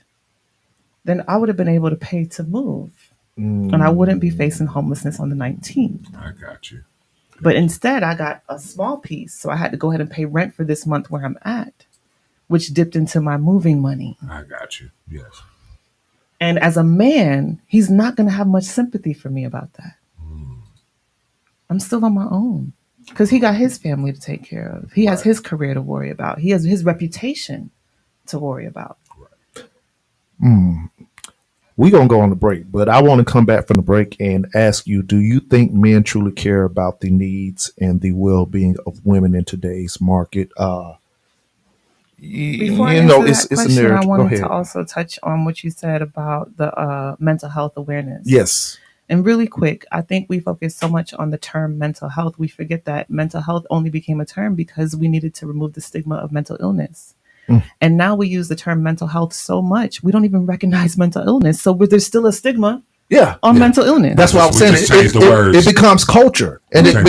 then I would have been able to pay to move. And I wouldn't be facing homelessness on the 19th. I got you. But instead, I got a small piece. So I had to go ahead and pay rent for this month where I'm at, which dipped into my moving money. I got you. Yes. And as a man, he's not going to have much sympathy for me about that. I'm still on my own because he got his family to take care of. He has his career to worry about. He has his reputation to worry about. We're going to go on the break, but I want to come back from the break and ask you, do you think men truly care about the needs and the well-being of women in today's market? Before it's in there. I wanted to also touch on what you said about the mental health awareness. Yes. And really quick, I think we focus so much on the term mental health. We forget that mental health only became a term because we needed to remove the stigma of mental illness. And now we use the term mental health so much, we don't even recognize mental illness. So there's still a stigma on mental illness. That's what I was saying. It becomes culture, and it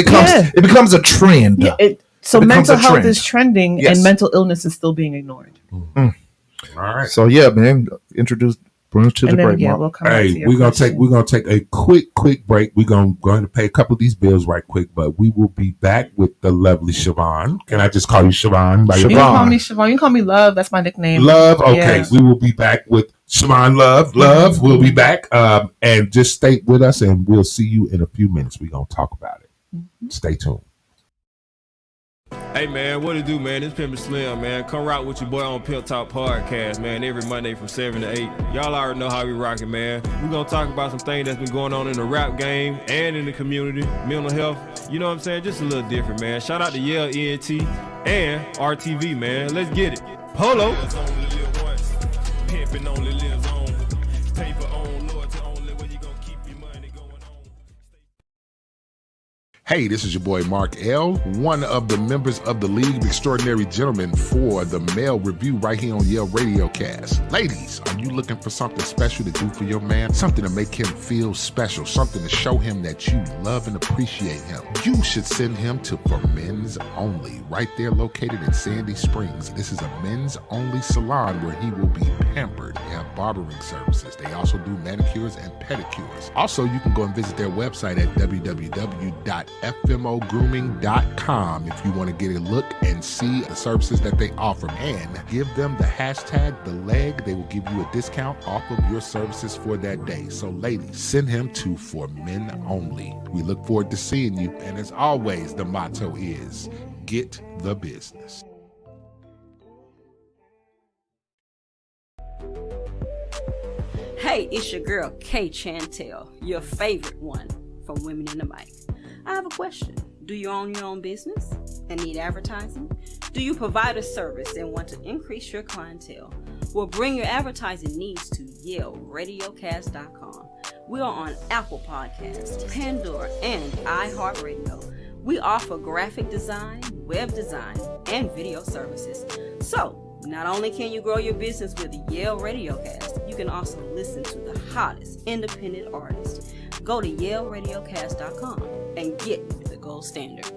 becomes a trend. So mental health is trending, and mental illness is still being ignored. All right. So man, bring us to the break. We'll come we're gonna take a quick break. We're going to pay a couple of these bills right quick, but we will be back with the lovely Shibbon. Can I just call you Shibbon? You can call me Shibbon. You can call me Love. That's my nickname. Love. Okay, yeah. We will be back with Shibbon Love. We'll be back, and just stay with us, and we'll see you in a few minutes. We're gonna talk about it. Stay tuned. Hey man, what it do, man? It's Pimp Slim, man. Come rock with your boy on Pimp Talk Podcast, man. Every Monday from 7 to 8. Y'all already know how we rocking, man. We're gonna talk about some things that's been going on in the rap game and in the community, mental health. You know what I'm saying? Just a little different, man. Shout out to Yale ENT and RTV, man. Let's get it. Polo. Pimpin' only lives on. Paper on, loyalty only. Where you gonna keep your money going on? Hey, this is your boy Mark L., one of the members of the League of Extraordinary Gentlemen for the Male Review right here on Yale Radiocast. Ladies, are you looking for something special to do for your man? Something to make him feel special, something to show him that you love and appreciate him? You should send him to For Men's Only, right there located in Sandy Springs. This is a men's only salon where he will be pampered. They have barbering services. They also do manicures and pedicures. Also, you can go and visit their website at www.fmogrooming.com if you want to get a look and see the services that they offer. And give them the hashtag The Leg. They will give you a discount off of your services for that day. So ladies, send him to For Men Only. We look forward to seeing you. And as always, the motto is, get the business. Hey, it's your girl, Kay Chantel, your favorite one from Women in the Mic. I have a question. Do you own your own business and need advertising? Do you provide a service and want to increase your clientele? Well, bring your advertising needs to YaleRadiocast.com. We are on Apple Podcasts, Pandora, and iHeartRadio. We offer graphic design, web design, and video services. So, not only can you grow your business with Yale Radiocast, you can also listen to the hottest independent artists. Go to YaleRadiocast.com and get the gold standard.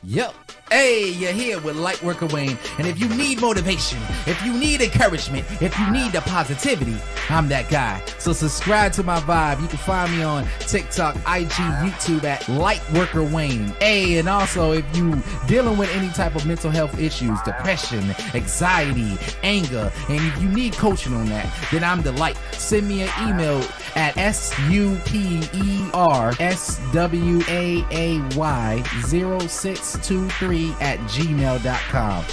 Yep. Hey, you're here with Lightworker Wayne, and if you need motivation, if you need encouragement, if you need the positivity, I'm that guy. So subscribe to my vibe. You can find me on TikTok, IG, YouTube at Lightworker Wayne. Hey, and also if you dealing with any type of mental health issues, depression, anxiety, anger, and if you need coaching on that, then I'm the light. Send me an email at supererswayy0623@gmail.com.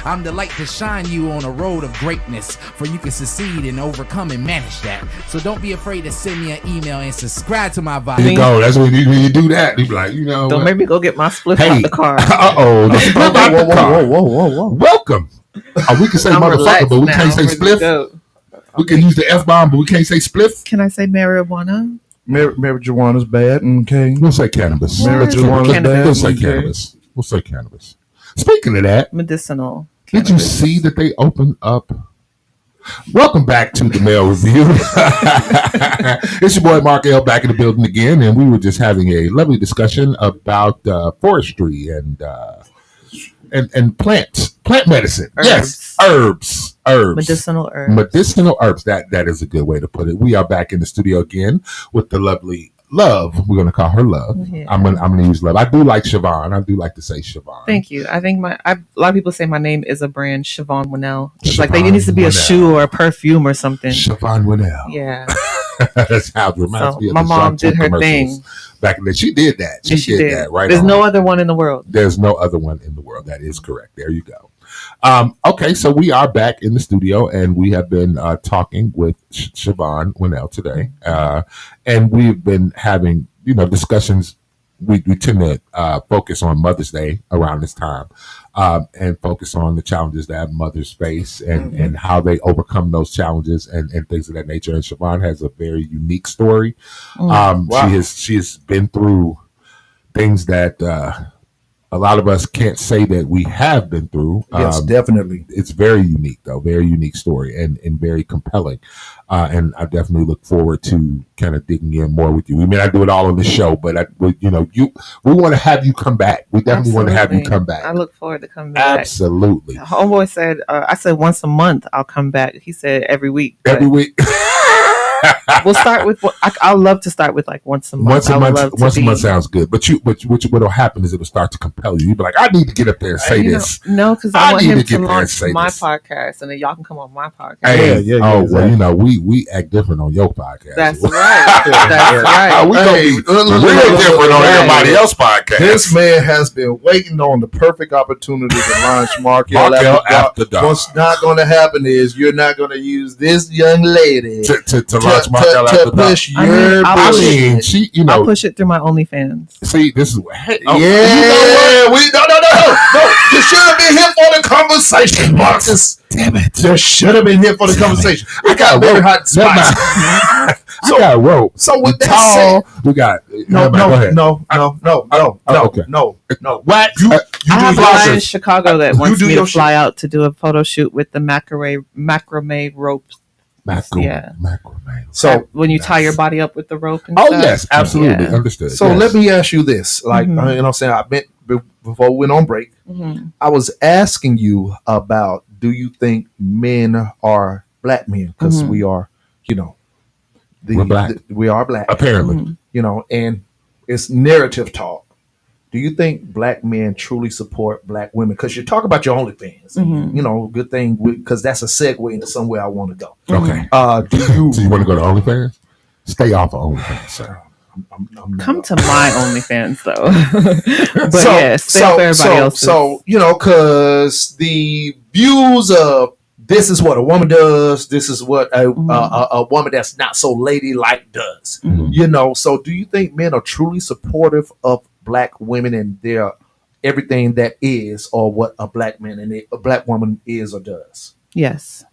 I'm the light to shine you on a road of greatness, for you can succeed and overcome and manage that. So don't be afraid to send me an email and subscribe to my vibe. There you go. That's when you do that. You be like, you know, don't make me go get my split out the car. Whoa. Welcome. We can say motherfucker, but we can't say spliff. We can use the F-bomb, but we can't say spliff. Can I say marijuana? Marijuana's bad. Okay. We'll say cannabis. Marijuana's bad. We'll say cannabis. We'll say cannabis. Speaking of that, medicinal cannabis. Did you see that they opened up? Welcome back to the Male Review. It's your boy Mark L. back in the building again, and we were just having a lovely discussion about forestry and plants, plant medicine. Herbs. Yes, herbs. Medicinal herbs. Medicinal herbs. That is a good way to put it. We are back in the studio again with the lovely Love. We're going to call her Love. Yeah. I'm going to use Love. I do like Shibbon. I do like to say Shibbon. Thank you. I think a lot of people say my name is a brand, Shibbon Winelle. It's like there needs to be a shoe or a perfume or something. Shibbon Winelle. Yeah. That's how it reminds me of my mom did her thing. Back in the day. She did that. She did that. Right. There's no other one in the world. There's no other one in the world. That is correct. There you go. Okay, so we are back in the studio, and we have been talking with Shibbon Winelle today, and we've been having discussions we tend to focus on Mother's Day around this time, and focus on the challenges that mothers face and how they overcome those challenges and things of that nature. And Shibbon has a very unique story. Wow. She has been through things that a lot of us can't say that we have been through. Yes, definitely. It's very unique, though. Very unique story and very compelling. And I definitely look forward to kind of digging in more with you. We may not do it all on the show, but we want to have you come back. We definitely want to have you come back. I look forward to coming back. Absolutely. Homeboy said, I said once a month I'll come back. He said every week. Every week. We'll start with. I'd love to start with like once a month. Once a month sounds good. But what'll happen is it'll start to compel you. You'll be like, I need to get up there and say this. No, because I want him to launch my podcast, and then y'all can come on my podcast. Hey, well, we act different on your podcast. That's right. That's right. We gonna be real different on everybody else's podcast. This man has been waiting on the perfect opportunity to launch Markel After Dark. What's not going to happen is you're not going to use this young lady to launch Markel After Dark. Push your I'll push it through my OnlyFans. See, this is no. You should have been here for the conversation, Marcus. Damn it! You should have been here for the conversation. I got very hot spice. I got rope. So with that said, we got no. Okay. No. What? I have a guy in Chicago that wants me to fly out to do a photo shoot with the macrame ropes. Macrame. So when you tie your body up with the rope and stuff. stuff. Yes, absolutely. Yeah. Understood. So let me ask you this. Like, you know what I'm saying? I meant before we went on break, I was asking you about, do you think men are black men? Because we are, we're black. We are black. Apparently. And it's narrative talk. Do you think black men truly support black women? Because you talk about your OnlyFans. Good thing, because that's a segue into somewhere I want to go. Okay. So you want to go to OnlyFans? Stay off of OnlyFans, sir. Come to my OnlyFans, though. But stay for everybody else. So, because the views of this is what a woman does, this is what a woman that's not so ladylike does. So do you think men are truly supportive of black women and their everything that is, or what a black man and a black woman is or does? Yes.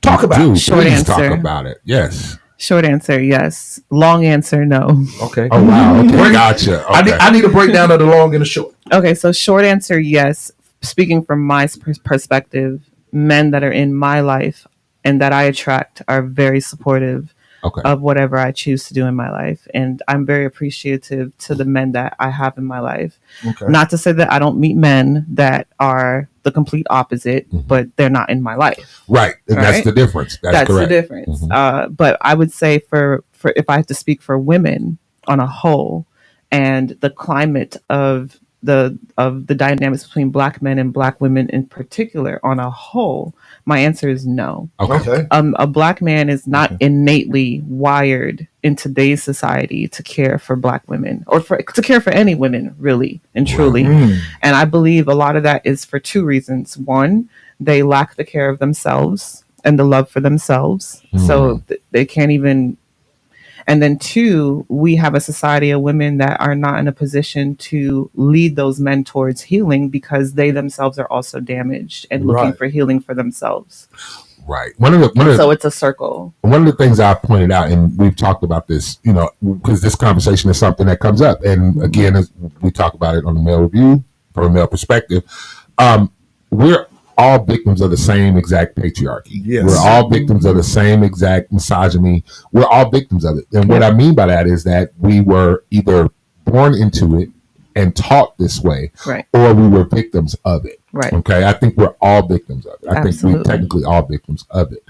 Talk about it. Short answer. Talk about it. Yes. Short answer, yes. Long answer, no. Okay. Oh, wow. Okay. Gotcha. Okay. I need a breakdown of the long and the short. Okay. So short answer, yes. Speaking from my perspective, men that are in my life and that I attract are very supportive of whatever I choose to do in my life. And I'm very appreciative to the men that I have in my life. Okay. Not to say that I don't meet men that are the complete opposite, but they're not in my life. Right. And that's the difference. That's correct. The difference. But I would say for if I have to speak for women on a whole and the climate of the dynamics between black men and black women in particular on a whole, my answer is no. Okay. A black man is not innately wired in today's society to care for black women or to care for any women, really and truly. And I believe a lot of that is for two reasons. One, they lack the care of themselves and the love for themselves. So they can't even. And then two, we have a society of women that are not in a position to lead those men towards healing because they themselves are also damaged and looking for healing for themselves. Right. So it's a circle. One of the things I pointed out, and we've talked about this, because this conversation is something that comes up. And again, as we talk about it on the male review from a male perspective, we're all victims of the same exact patriarchy. Yes. We're all victims of the same exact misogyny. We're all victims of it. And what I mean by that is that we were either born into it and taught this way, or we were victims of it. Right. Okay. I think we're all victims of it. I think we're technically all victims of it.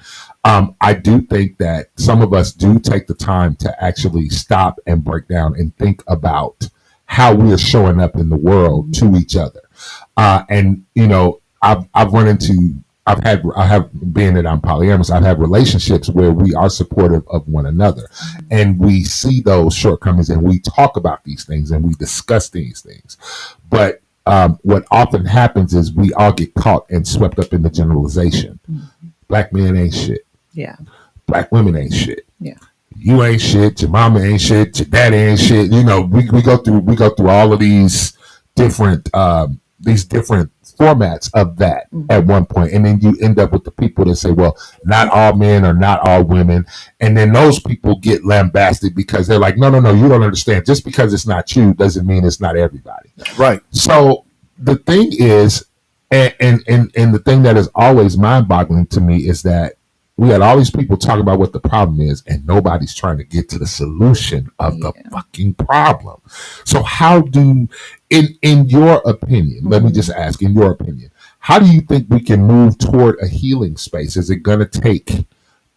I do think that some of us do take the time to actually stop and break down and think about how we are showing up in the world to each other. I've run into, being that I'm polyamorous, I've had relationships where we are supportive of one another and we see those shortcomings and we talk about these things and we discuss these things. But what often happens is we all get caught and swept up in the generalization. Black men ain't shit. Yeah. Black women ain't shit. Yeah. you ain't shit, your mama ain't shit, your daddy ain't shit. You know, we go through all of these different formats of that at one point, and then you end up with the people that say, well, not all men or not all women, and then those people get lambasted because they're like, no, you don't understand. Just because it's not you doesn't mean it's not everybody. Right. So the thing is, and the thing that is always mind-boggling to me is that we had all these people talk about what the problem is, and nobody's trying to get to the solution of the fucking problem. So how do, in your opinion, let me just ask, in your opinion, how do you think we can move toward a healing space? Is it going to take,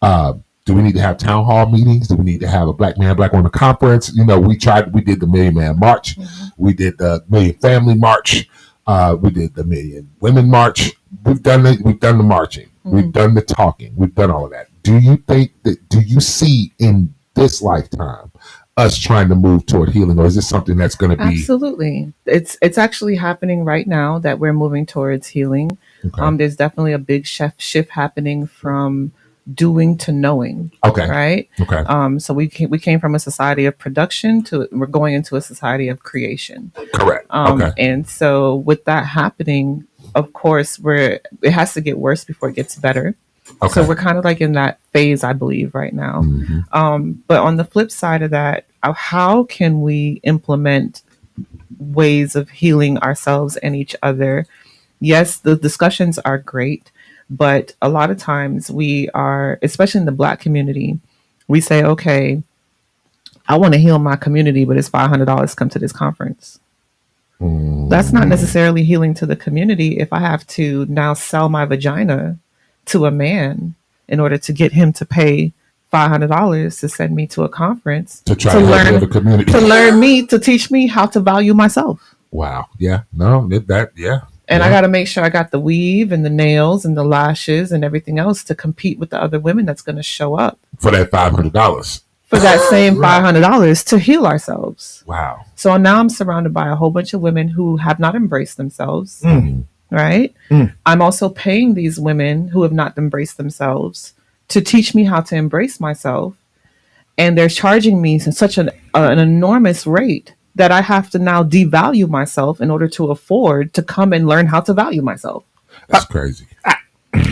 do we need to have town hall meetings? Do we need to have a Black Man, Black Woman conference? You know, we did the Million Man March. We did the Million Family March. We did the Million Women March. We've done the marching. We've done the talking. We've done all of that. Do you see in this lifetime us trying to move toward healing, or is this something that's going to be? Absolutely. It's actually happening right now that we're moving towards healing. Okay. There's definitely a big shift happening from doing to knowing. Okay. Right. Okay. So we came from a society of production to we're going into a society of creation. Correct. Okay. And so with that happening, of course, it has to get worse before it gets better. Okay. So we're kind of like in that phase, I believe, right now. But on the flip side of that, how can we implement ways of healing ourselves and each other? Yes, the discussions are great, but a lot of times we are, especially in the Black community, we say, okay, I want to heal my community, but it's $500 to come to this conference. That's not necessarily healing to the community if I have to now sell my vagina to a man in order to get him to pay $500 to send me to a conference to learn the community, to teach me how to value myself. Wow. Yeah. No, that. Yeah. And I got to make sure I got the weave and the nails and the lashes and everything else to compete with the other women that's going to show up for that $500. For that same $500 to heal ourselves. Wow. So now I'm surrounded by a whole bunch of women who have not embraced themselves. Right? I'm also paying these women who have not embraced themselves to teach me how to embrace myself. And they're charging me such an enormous rate that I have to now devalue myself in order to afford to come and learn how to value myself. That's crazy.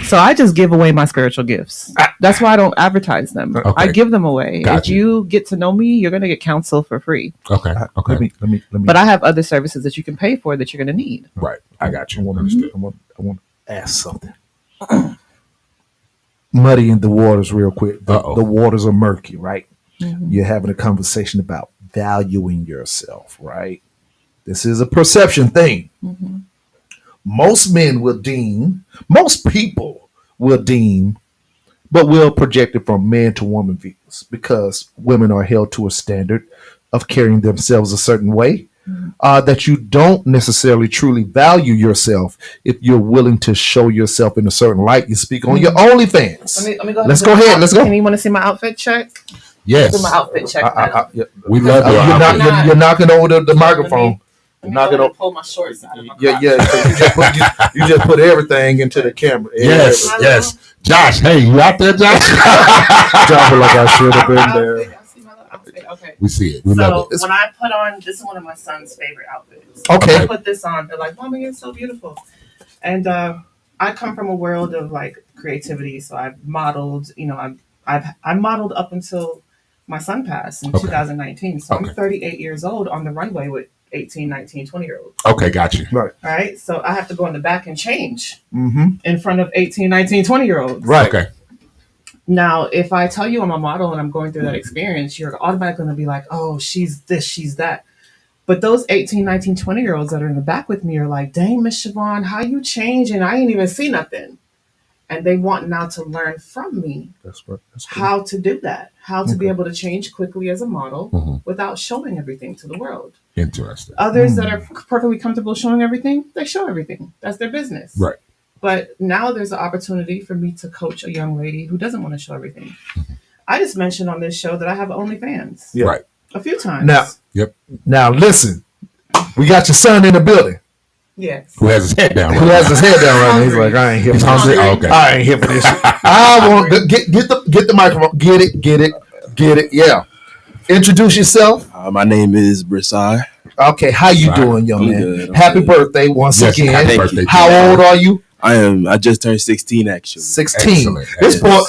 So I just give away my spiritual gifts. That's why I don't advertise them. Okay. I give them away. Gotcha. If you get to know me, you're going to get counsel for free. Okay. Okay. Let me. But I have other services that you can pay for that you're going to need. Right. I got you. I want to ask something. Muddying the waters real quick. The waters are murky, right? You're having a conversation about valuing yourself, right? This is a perception thing. Most people will deem, but will project it from man to woman views because women are held to a standard of carrying themselves a certain way that you don't necessarily truly value yourself if you're willing to show yourself in a certain light. You speak on your OnlyFans. Let me go ahead. Let's go ahead. Let's go. Can you want to see my outfit check? Yes. Do my outfit check. We love you. You're knocking over the microphone. I'm not gonna pull my shorts out of my Yeah. You just put everything into the camera. Yes. Josh, hey, you out there, Josh? Dropping like I should have been there. Okay. We see it. We love it. When I put on, this is one of my son's favorite outfits. Okay. I put this on. They're like, "Mommy, you're so beautiful." And I come from a world of like creativity, so I've modeled. You know, I modeled up until my son passed in 2019. So I'm 38 years old on the runway with 18, 19, 20-year-olds. Okay, got you. Right. So I have to go in the back and change in front of 18, 19, 20-year-olds. Right. Okay. Now, if I tell you I'm a model and I'm going through that experience, you're automatically going to be like, oh, she's this, she's that. But those 18, 19, 20-year-olds that are in the back with me are like, dang, Miss Shibbon, how you changing? I ain't even see nothing. And they want now to learn from me how to do that, how to be able to change quickly as a model without showing everything to the world. Interesting. Others that are perfectly comfortable showing everything, they show everything. That's their business. Right. But now there's an opportunity for me to coach a young lady who doesn't want to show everything. I just mentioned on this show that I have OnlyFans. Yeah. Right. A few times. Now listen, we got your son in the building. Yes. Who has his head down? Right now. He's like, I ain't here for this. Oh, okay. I ain't here for this. I want get the microphone. Get it. Get it? Yeah. Introduce yourself. My name is Brisai. Okay, how you doing, young man? Good. Happy birthday once again. Happy birthday. How old are you? I just turned 16 actually. 16. Excellent. This boy,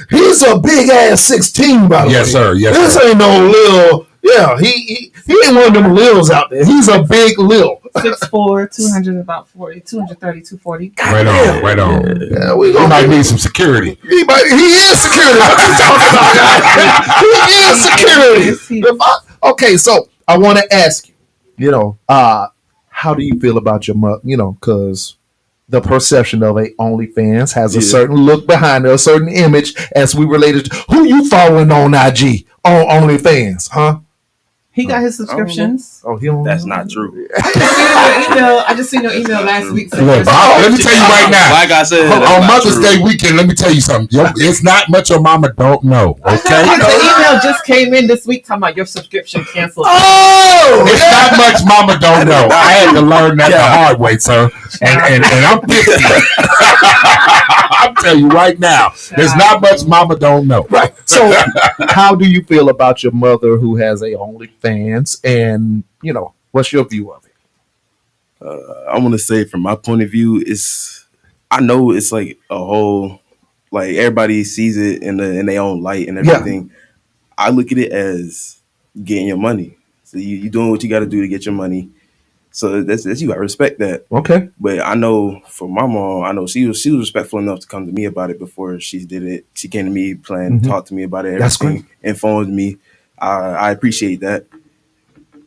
he's a big ass 16 by the way. Yes, sir. Yes, this sir. ain't no little. Yeah, he ain't one of them littles out there. He's a big lil. 6'4", 200, about 40, 230, 240. Right on. Yeah, we might need some security. He is security. What you talking about, guys? He is security. Okay, so I want to ask you, how do you feel about your mother? Because the perception of a OnlyFans has a certain look behind it, a certain image as we related to who you following on IG, on OnlyFans, huh? He got his subscriptions. That's not true. I just seen your email last week. Look, let me tell you right now. Like I said, on Mother's Day weekend, let me tell you something. It's not much your mama don't know. Okay, the email just came in this week talking about your subscription canceled. It's not much mama don't know. I had to learn that the hard way, sir. And I'm 50. I'm telling you right now, there's not much mama don't know. Right. So, how do you feel about your mother who has a OnlyFans, and what's your view of it? I want to say, from my point of view, I know it's like a whole, like everybody sees it in their own light and everything. Yeah. I look at it as getting your money. So you doing what you got to do to get your money. So that's you gotta respect that. Okay. But I know for my mom, I know she was respectful enough to come to me about it before she did it. She came to me, talked to me about it, that's everything, great. Informed me. I appreciate that.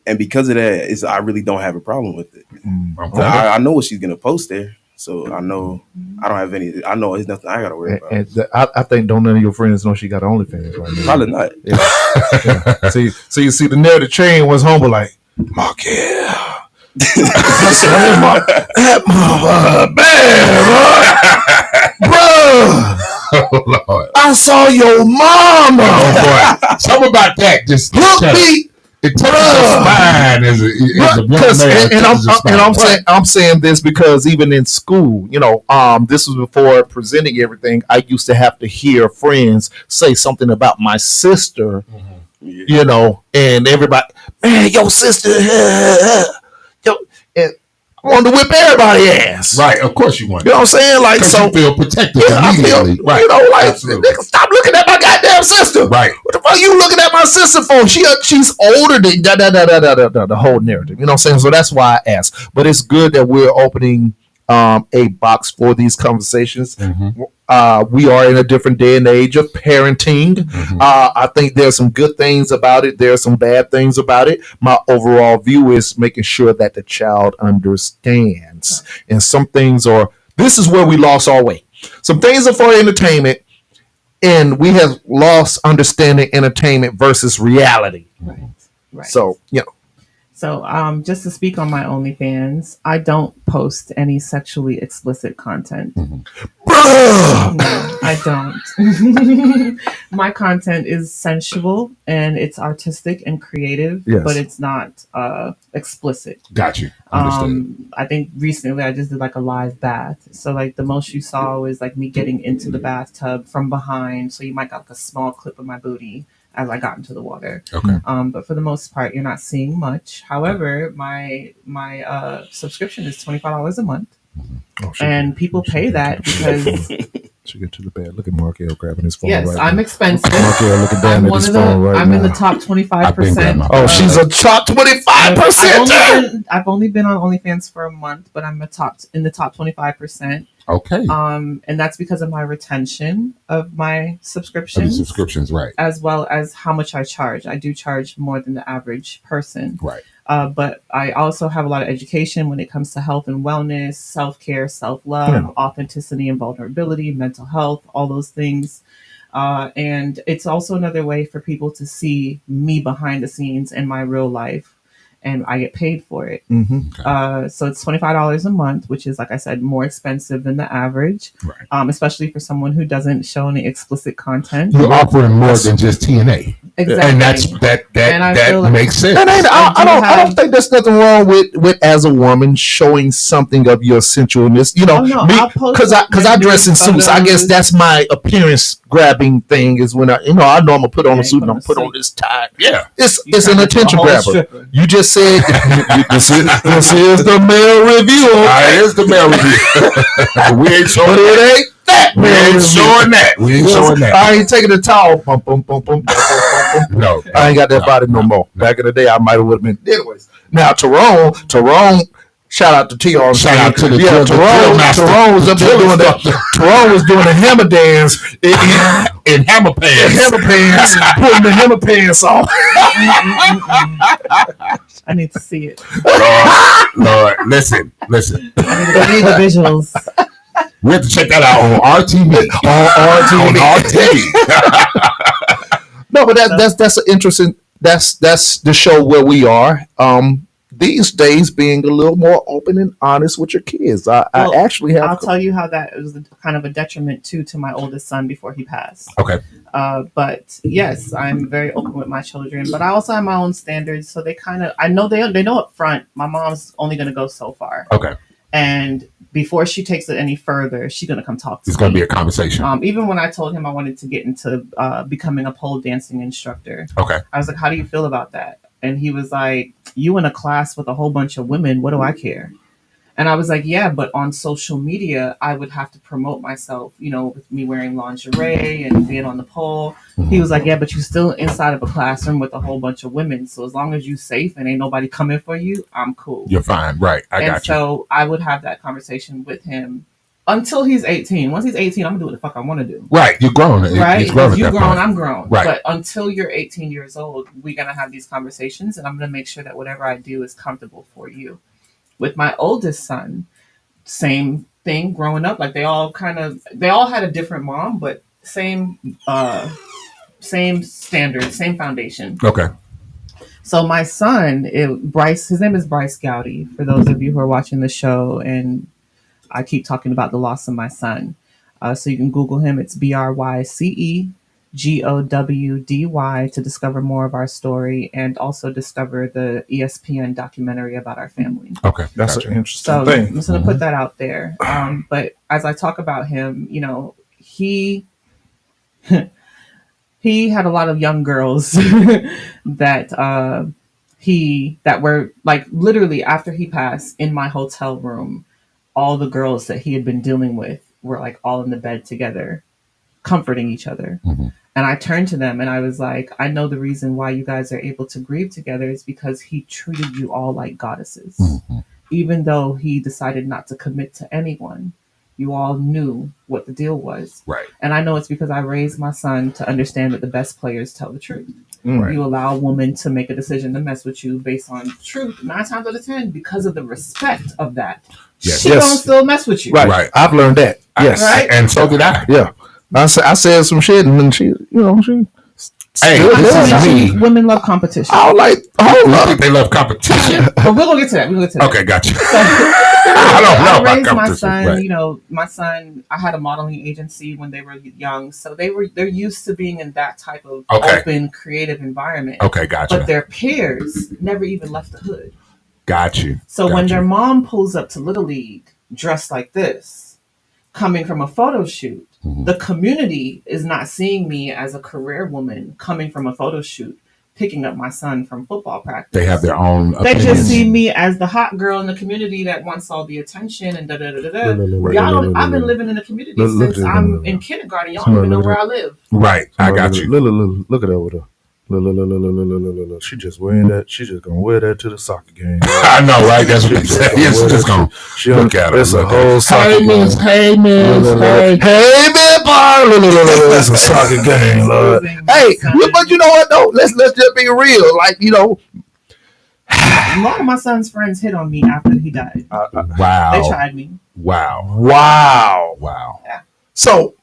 And because of that, I really don't have a problem with it. Okay. I know what she's gonna post there. So I know I don't have any. I know it's nothing I gotta worry about. And I think don't none of your friends know she got an OnlyFans right now. Probably not. Yeah. So you see the narrative train was humble like, Markel. I said, that mother bad, bro. Oh, Lord. I saw your mama. Oh boy, something about that just look me. It touches the spine I'm saying this because even in school, this was before presenting everything. I used to have to hear friends say something about my sister, and everybody, man, your sister. And I wanted to whip everybody's ass. Right, of course you want. You know what I'm saying? Like, so you feel protected immediately. Right. Nigga, stop looking at my goddamn sister. Right. What the fuck are you looking at my sister for? She's older than the whole narrative. You know what I'm saying? So that's why I asked. But it's good that we're opening a box for these conversations. Mm-hmm. We are in a different day and age of parenting. Mm-hmm. I think there's some good things about it. There's some bad things about it. My overall view is making sure that the child understands. And some things this is where we lost our way. Some things are for entertainment, and we have lost understanding entertainment versus reality. Right. So, So, just to speak on my OnlyFans, I don't post any sexually explicit content. Mm-hmm. No, I don't. My content is sensual and it's artistic and creative, but it's not explicit. Got you. I think recently I just did like a live bath. So like the most you saw was like me getting into the bathtub from behind. So you might got like a small clip of my booty as I got into the water. Okay. But for the most part, you're not seeing much. However, my subscription is $25 a month. And people pay that because she get to the bed. Look at Markel grabbing his phone. Yes, right I'm now. expensive. Markel looking down at his phone right I'm now. in the top 25%. Oh, she's a top 25%. I've only been on OnlyFans for a month, but I'm in the top 25%. Okay. And that's because of my retention of my subscriptions. Subscriptions, right. As well as how much I charge. I do charge more than the average person. Right. But I also have a lot of education when it comes to health and wellness, self-care, self-love, authenticity and vulnerability, mental health, all those things. And it's also another way for people to see me behind the scenes in my real life. And I get paid for it. Mm-hmm. So it's $25 a month, which is, like I said, more expensive than the average, right. Especially for someone who doesn't show any explicit content. You're offering more than just TNA. Exactly. And that makes sense. And I don't think there's nothing wrong with as a woman showing something of your sensualness. You know, because I dress in suits. I guess that's my appearance grabbing thing. Is when I know I'm gonna put on a suit and I'm put on this tie. Yeah, it's an attention grabber. Stripper. You just said this is the male review. It is the male review. We ain't showing it. Ain't that we ain't showing that. We ain't showing that. I ain't taking the towel. Bum, bum, bum, bum, bum, bum, bum. No, I ain't got that body no more. Back in the day, I might have would have been. Anyways, now Tyrone. Shout out to T.R. Shout out to the Tyrone was up there doing that. Tyrone was doing a hammer dance in hammer pants. Putting the hammer pants on. I need to see it. Lord, listen. I need the visuals. We have to check that out on RTV. On RTV. No, but that's an interesting. That's the show where we are. These days, being a little more open and honest with your kids. I actually have. I'll tell you how that was kind of a detriment to my oldest son before he passed. Okay. But yes, I'm very open with my children, but I also have my own standards. So I know they know up front. My mom's only going to go so far. Okay. And before she takes it any further, she's going to come talk to me. It's going to be a conversation. Even when I told him I wanted to get into becoming a pole dancing instructor. Okay. I was like, how do you feel about that? And he was like, you in a class with a whole bunch of women, what do I care? And I was like, yeah, but on social media, I would have to promote myself, with me wearing lingerie and being on the pole. Mm-hmm. He was like, yeah, but you're still inside of a classroom with a whole bunch of women. So as long as you're safe and ain't nobody coming for you, I'm cool. You're fine. Right. I got you. So I would have that conversation with him until he's 18. Once he's 18, I'm going to do what the fuck I want to do. Right. You're grown. Right. You're grown, point. I'm grown. Right. But until you're 18 years old, we're going to have these conversations, and I'm going to make sure that whatever I do is comfortable for you. With my oldest son, same thing growing up. Like they all had a different mom, but same standard, same foundation. Okay. So my son, his name is Bryce Gowdy, for those of you who are watching the show, and I keep talking about the loss of my son. So you can Google him. It's BryceGowdy to discover more of our story and also discover the ESPN documentary about our family. Okay. That's an interesting thing. I'm just going to put that out there. But as I talk about him, he had a lot of young girls that were like literally after he passed in my hotel room. All the girls that he had been dealing with were like all in the bed together, comforting each other. Mm-hmm. And I turned to them and I was like, I know the reason why you guys are able to grieve together is because he treated you all like goddesses. Mm-hmm. Even though he decided not to commit to anyone, you all knew what the deal was. Right. And I know it's because I raised my son to understand that the best players tell the truth. Right. You allow a woman to make a decision to mess with you based on truth 9 times out of 10 because of the respect of that. Yes. She don't still mess with you. Right. I've learned that. Yes. Right? And so did I. Yeah. I said some shit and then she. Hey, this is me. Women love competition. I think they love competition. But we're gonna get to that. Okay, gotcha. So, I don't know. I raised my son. Right. My son. I had a modeling agency when they were young, so they're used to being in that type of open, creative environment. Okay, gotcha. But their peers never even left the hood. Got you. So when their mom pulls up to Little League dressed like this, coming from a photo shoot, mm-hmm. the community is not seeing me as a career woman coming from a photo shoot, picking up my son from football practice. They have their own opinions. They just see me as the hot girl in the community that wants all the attention and Y'all, I've been living in the community since I'm in kindergarten. Y'all don't even know where I live. Right. I got you. Look at that with her. Look. She just wearing that. She just gonna wear that to the soccer game. I know, right? That's what she said. She's just gonna look at her. It's a whole soccer game. Hey, miss. Hey, man, boy. It's a soccer game, Lord. Hey, but you know what, though? Let's just be real. Like, a lot of my son's friends hit on me after he died. Wow. They tried me. Wow. Yeah. So,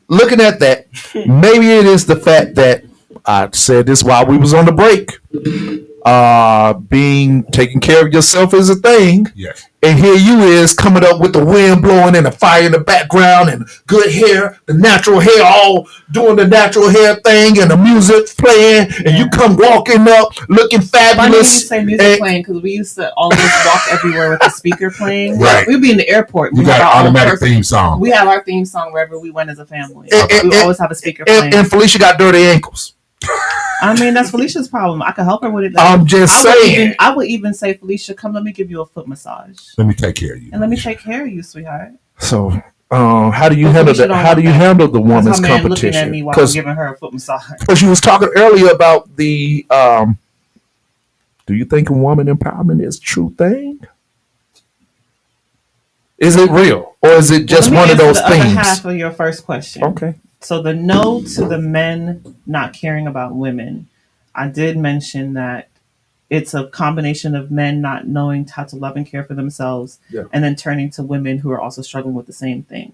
looking at that, maybe it is the fact that I said this while we was on the break. being taking care of yourself is a thing. Yes. And here you is coming up with the wind blowing and the fire in the background and good hair, the natural hair, all doing the natural hair thing and the music playing, and you come walking up looking fabulous. Funny you say music playing because we used to always walk everywhere with the speaker playing. Right. We'd be in the airport. We got an automatic theme song. We have our theme song wherever we went as a family. We always have a speaker playing. And Felicia got dirty ankles. I mean, that's Felicia's problem. I could help her with it. I'm just saying. I would even say, Felicia, come, let me give you a foot massage. Let me take care of you. And let me take care of you, sweetheart. So, how do you handle that? How do you handle the woman's competition? Looking at me while I'm giving her a foot massage. Because you was talking earlier about the. Do you think woman empowerment is a true thing? Is it real, or is it just one of those things? Other half of your first question. Okay. So the no to the men not caring about women, I did mention that it's a combination of men not knowing how to love and care for themselves, and then turning to women who are also struggling with the same thing.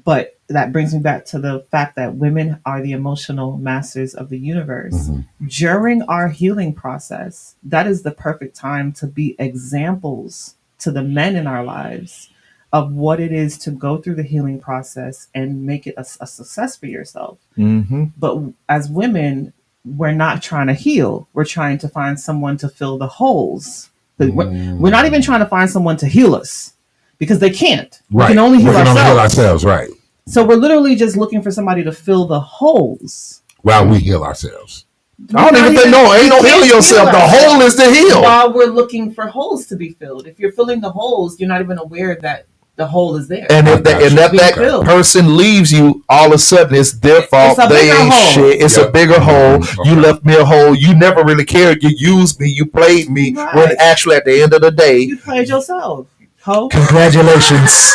But that brings me back to the fact that women are the emotional masters of the universe. Mm-hmm. During our healing process, that is the perfect time to be examples to the men in our lives of what it is to go through the healing process and make it a success for yourself. Mm-hmm. But as women, we're not trying to heal. We're trying to find someone to fill the holes. We're not even trying to find someone to heal us because they can't. Right. We can only heal ourselves. Right. So we're literally just looking for somebody to fill the holes. While we heal ourselves. I don't even think, ain't no heal yourself. The hole is the heal. While we're looking for holes to be filled. If you're filling the holes, you're not even aware that the hole is there. And if that person leaves you, all of a sudden it's their fault. They ain't shit. It's a bigger hole. Okay. You left me a hole. You never really cared. You used me. You played me. Right. When actually at the end of the day, you played yourself. Ho. Congratulations.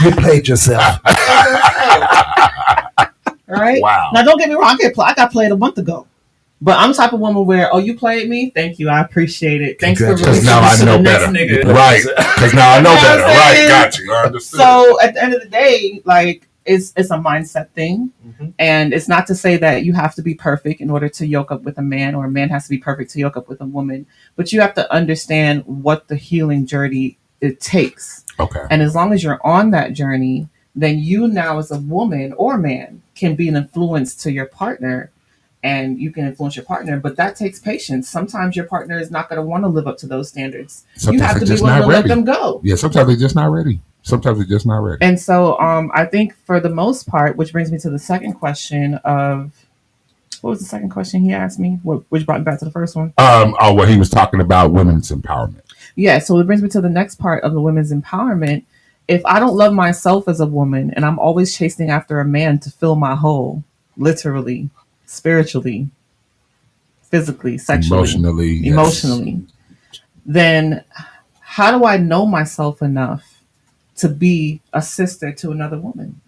You played yourself. Right? Wow. Now don't get me wrong. I got played a month ago. But I'm the type of woman where, you played me? Thank you. I appreciate it. Thanks for releasing now I know better. Right. Because now I know better. Right. Got you. I understand. So at the end of the day, like, it's a mindset thing. Mm-hmm. And it's not to say that you have to be perfect in order to yoke up with a man, or a man has to be perfect to yoke up with a woman. But you have to understand what the healing journey it takes. Okay. And as long as you're on that journey, then you now as a woman or man can be an influence to your partner. And you can influence your partner, but that takes patience. Sometimes your partner is not going to want to live up to those standards. Sometimes you have to be willing to let them go. Yeah, sometimes they're just not ready. And so I think for the most part, which brings me to the second question of, what was the second question he asked me? Which brought me back to the first one? Well, he was talking about women's empowerment. Yeah, so it brings me to the next part of the women's empowerment. If I don't love myself as a woman and I'm always chasing after a man to fill my hole, literally, spiritually, physically, sexually, emotionally, then how do I know myself enough to be a sister to another woman?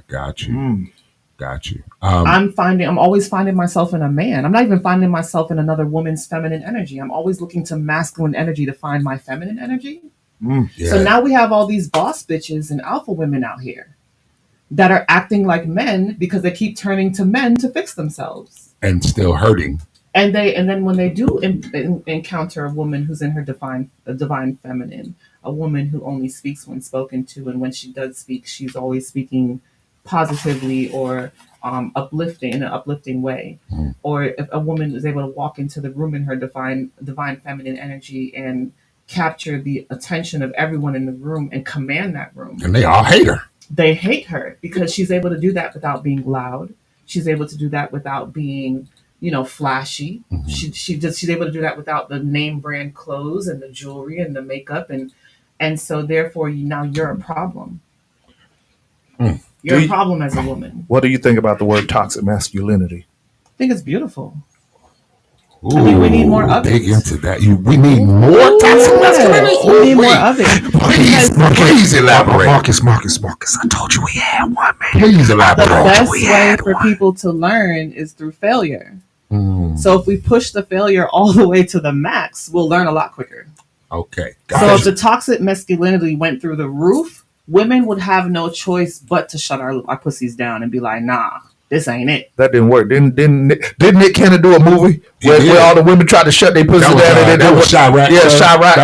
Got you. Got you. I'm always finding myself in a man. I'm not even finding myself in another woman's feminine energy. I'm always looking to masculine energy to find my feminine energy. Yeah. So now we have all these boss bitches and alpha women out here that are acting like men because they keep turning to men to fix themselves and still hurting. And then when they do encounter a woman who's in her divine feminine, a woman who only speaks when spoken to, and when she does speak, she's always speaking positively or uplifting in an uplifting way. Or if a woman is able to walk into the room in her divine feminine energy and capture the attention of everyone in the room and command that room, and they all hate her. They hate her because she's able to do that without being loud. She's able to do that without being, flashy. Mm-hmm. She's able to do that without the name brand clothes and the jewelry and the makeup, and so therefore now you're a problem. You're a problem as a woman. What do you think about the word toxic masculinity? I think it's beautiful. Ooh, I mean, we need more of it. Dig into that. We need more toxic masculinity. We need more of it. Please elaborate. Marcus, I told you we had one, man. Please elaborate. The best way for people to learn is through failure. So if we push the failure all the way to the max, we'll learn a lot quicker. Okay. So if the toxic masculinity went through the roof, women would have no choice but to shut our pussies down and be like, nah. this ain't it. That didn't work. Didn't Nick Cannon do a movie where all the women tried to shut their pussy down? That was Chirac. Yeah,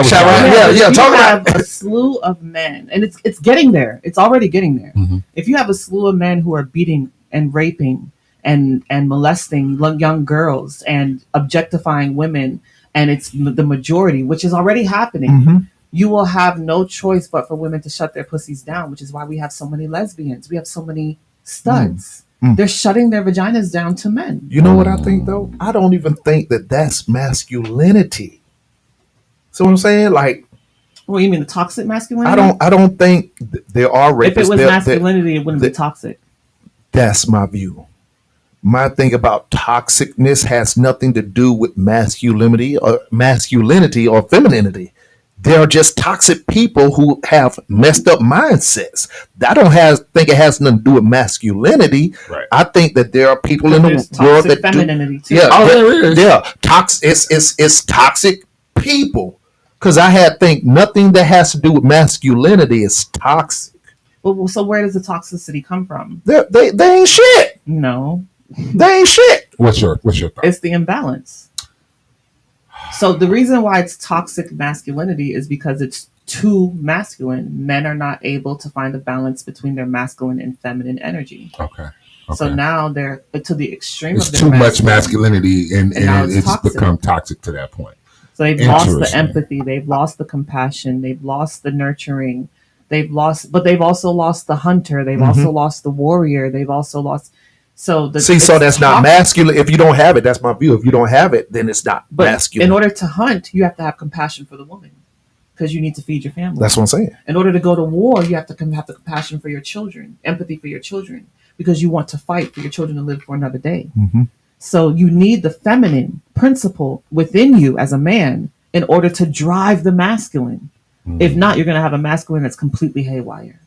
Chirac. Yeah. Talk about a slew of men, and it's getting there. It's already getting there. Mm-hmm. If you have a slew of men who are beating and raping and molesting young girls and objectifying women, and it's the majority, which is already happening. Mm-hmm. You will have no choice but for women to shut their pussies down, which is why we have so many lesbians. We have so many studs. They're shutting their vaginas down to men. You know what I think, though? I don't even think that that's masculinity. See what I'm saying? Like, what you mean, the toxic masculinity? I don't think there are rapists. If it was masculinity, it wouldn't be toxic. That's my view. My thing about toxicness has nothing to do with masculinity or femininity. They're just toxic people who have messed up mindsets. I don't think it has nothing to do with masculinity. Right. I think that there are people in the world that femininity too. Yeah, there is. Yeah, it's toxic people. Because I think nothing that has to do with masculinity is toxic. Well, so where does the toxicity come from? They ain't shit. No, they ain't shit. What's your thought? It's the imbalance. So the reason why it's toxic masculinity is because it's too masculine. Men are not able to find a balance between their masculine and feminine energy. Okay. So now they're to the extreme. It's too much masculinity, and it's become toxic to that point. So they've lost the empathy, they've lost the compassion, they've lost the nurturing, but they've also lost the hunter, they've also lost the warrior, they've also lost. So that's not masculine. If you don't have it, that's my view. If you don't have it, then it's not masculine. In order to hunt, you have to have compassion for the woman because you need to feed your family. That's what I'm saying. In order to go to war, you have to have the compassion for your children, empathy for your children, because you want to fight for your children to live for another day. Mm-hmm. So you need the feminine principle within you as a man in order to drive the masculine. Mm-hmm. If not, you're going to have a masculine that's completely haywire.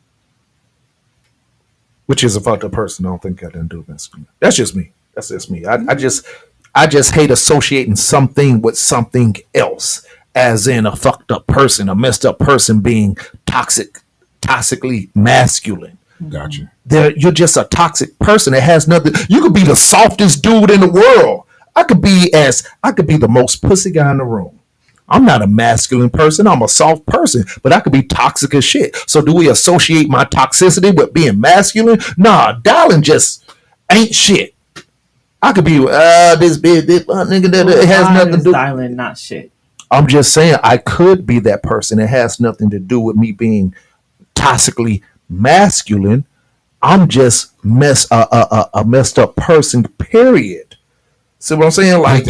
Which is a fucked up person. I don't think I didn't do masculine. That's just me. I just hate associating something with something else, as in a fucked up person, a messed up person being toxically masculine. Gotcha. You're just a toxic person. It has nothing. You could be the softest dude in the world. I could be the most pussy guy in the room. I'm not a masculine person. I'm a soft person, but I could be toxic as shit. So do we associate my toxicity with being masculine? Nah, darling just ain't shit. I could be this nigga that it has nothing to do. Darling, not shit. I'm just saying I could be that person. It has nothing to do with me being toxically masculine. I'm just a messed up person. Period. See what I'm saying? Like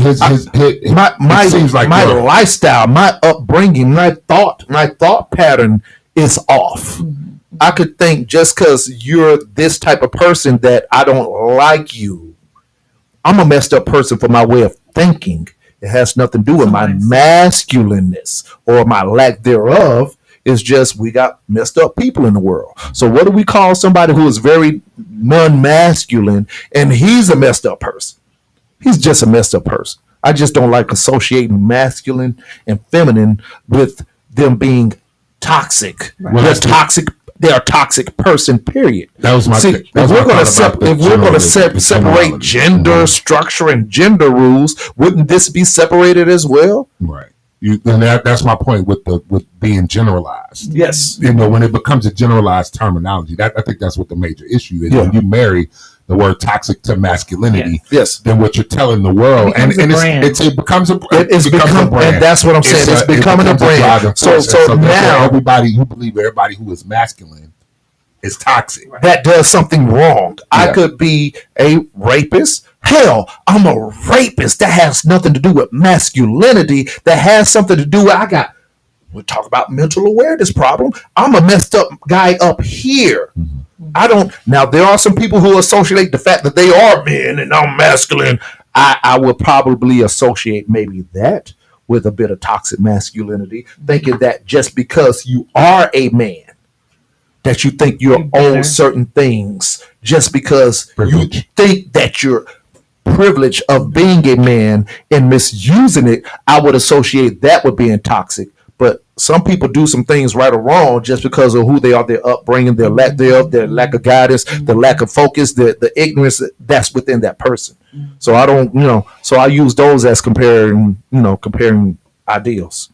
my lifestyle, my upbringing, my thought pattern is off. Mm-hmm. I could think just because you're this type of person that I don't like you. I'm a messed up person for my way of thinking. It has nothing to do with my masculineness or my lack thereof. It's just we got messed up people in the world. So what do we call somebody who is very non-masculine and he's a messed up person? He's just a messed up person. I just don't like associating masculine and feminine with them being toxic. Right. They're a toxic person, period. That was my if we're going to separate gender structure and gender rules, wouldn't this be separated as well? Right. And that's my point with being generalized. Yes. When it becomes a generalized terminology, I think that's what the major issue is. Yeah. When you marry the word toxic to masculinity, yes, then what you're telling the world, it becomes a brand. And that's what I'm saying. It's becoming a brand. So now you believe everybody who is masculine is toxic. That does something wrong. Yeah. I could be a rapist. Hell, I'm a rapist. That has nothing to do with masculinity. That has something to do with we talk about mental awareness problem. I'm a messed up guy up here. Mm-hmm. Now there are some people who associate the fact that they are men and I'm masculine. I would probably associate maybe that with a bit of toxic masculinity, thinking that just because you are a man, that you think you own certain things, just because you think that you're privilege of being a man and misusing it, I would associate that with being toxic. But some people do some things right or wrong just because of who they are, their upbringing, their lack thereof, their lack of guidance, the lack of focus, the ignorance that's within that person. So I don't, so I use those as comparing ideals.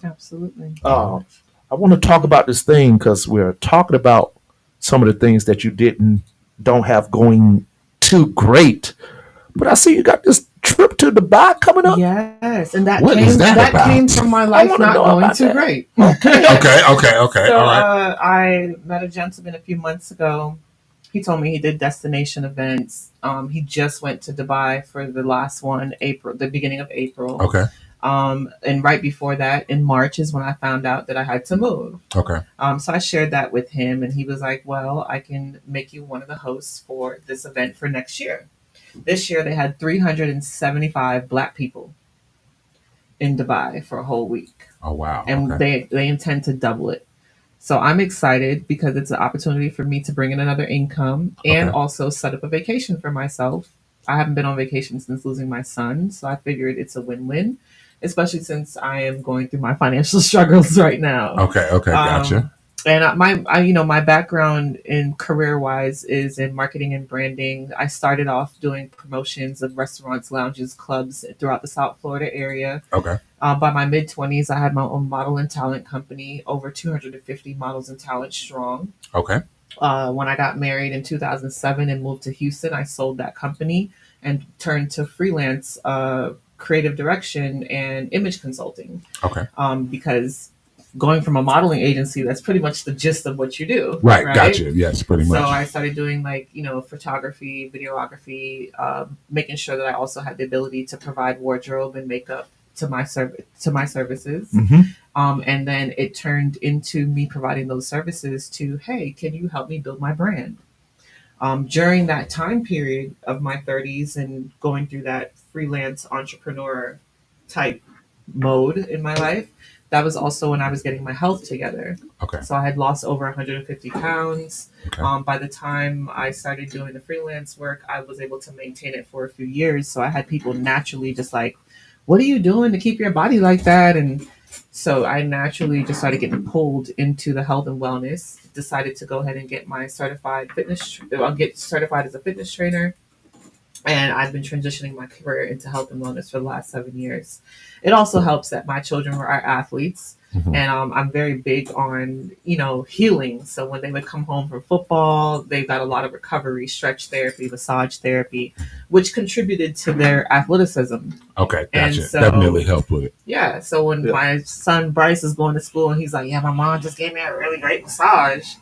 Absolutely. I want to talk about this thing because we're talking about some of the things that you don't have going too great. But I see you got this trip to Dubai coming up. Yes, and that that came from my life not going too great. Okay. So, All right. I met a gentleman a few months ago. He told me he did destination events. He just went to Dubai for the last one, the beginning of April. Okay. And right before that, in March, is when I found out that I had to move. Okay. So I shared that with him, and he was like, "Well, I can make you one of the hosts for this event for next year." This year, they had 375 Black people in Dubai for a whole week. Oh wow! And they intend to double it. So I'm excited because it's an opportunity for me to bring in another income and also set up a vacation for myself. I haven't been on vacation since losing my son, so I figured it's a win-win, especially since I am going through my financial struggles right now. Okay, gotcha. And my background in career-wise is in marketing and branding. I started off doing promotions of restaurants, lounges, clubs throughout the South Florida area. Okay. By my mid-20s, I had my own model and talent company, over 250 models and talent strong. Okay. When I got married in 2007 and moved to Houston, I sold that company and turned to freelance creative direction and image consulting. Okay. Because going from a modeling agency, that's pretty much the gist of what you do. Right? Gotcha. Yes, pretty much. So I started doing photography, videography, making sure that I also had the ability to provide wardrobe and makeup to my services. Mm-hmm. And then it turned into me providing those services to, hey, can you help me build my brand? During that time period of my 30s and going through that freelance entrepreneur type mode in my life, that was also when I was getting my health together. Okay. So I had lost over 150 pounds. Okay. By the time I started doing the freelance work, I was able to maintain it for a few years. So I had people naturally just like, what are you doing to keep your body like that? And so I naturally just started getting pulled into the health and wellness, decided to go ahead and get my I'll get certified as a fitness trainer. And I've been transitioning my career into health and wellness for the last 7 years. It also helps that my children are athletes. Mm-hmm. And I'm very big on, healing. So when they would come home from football, they've got a lot of recovery, stretch therapy, massage therapy, which contributed to their athleticism. Okay, gotcha. And so, definitely helped with it. Yeah. So when my son Bryce is going to school and he's like, yeah, my mom just gave me a really great massage,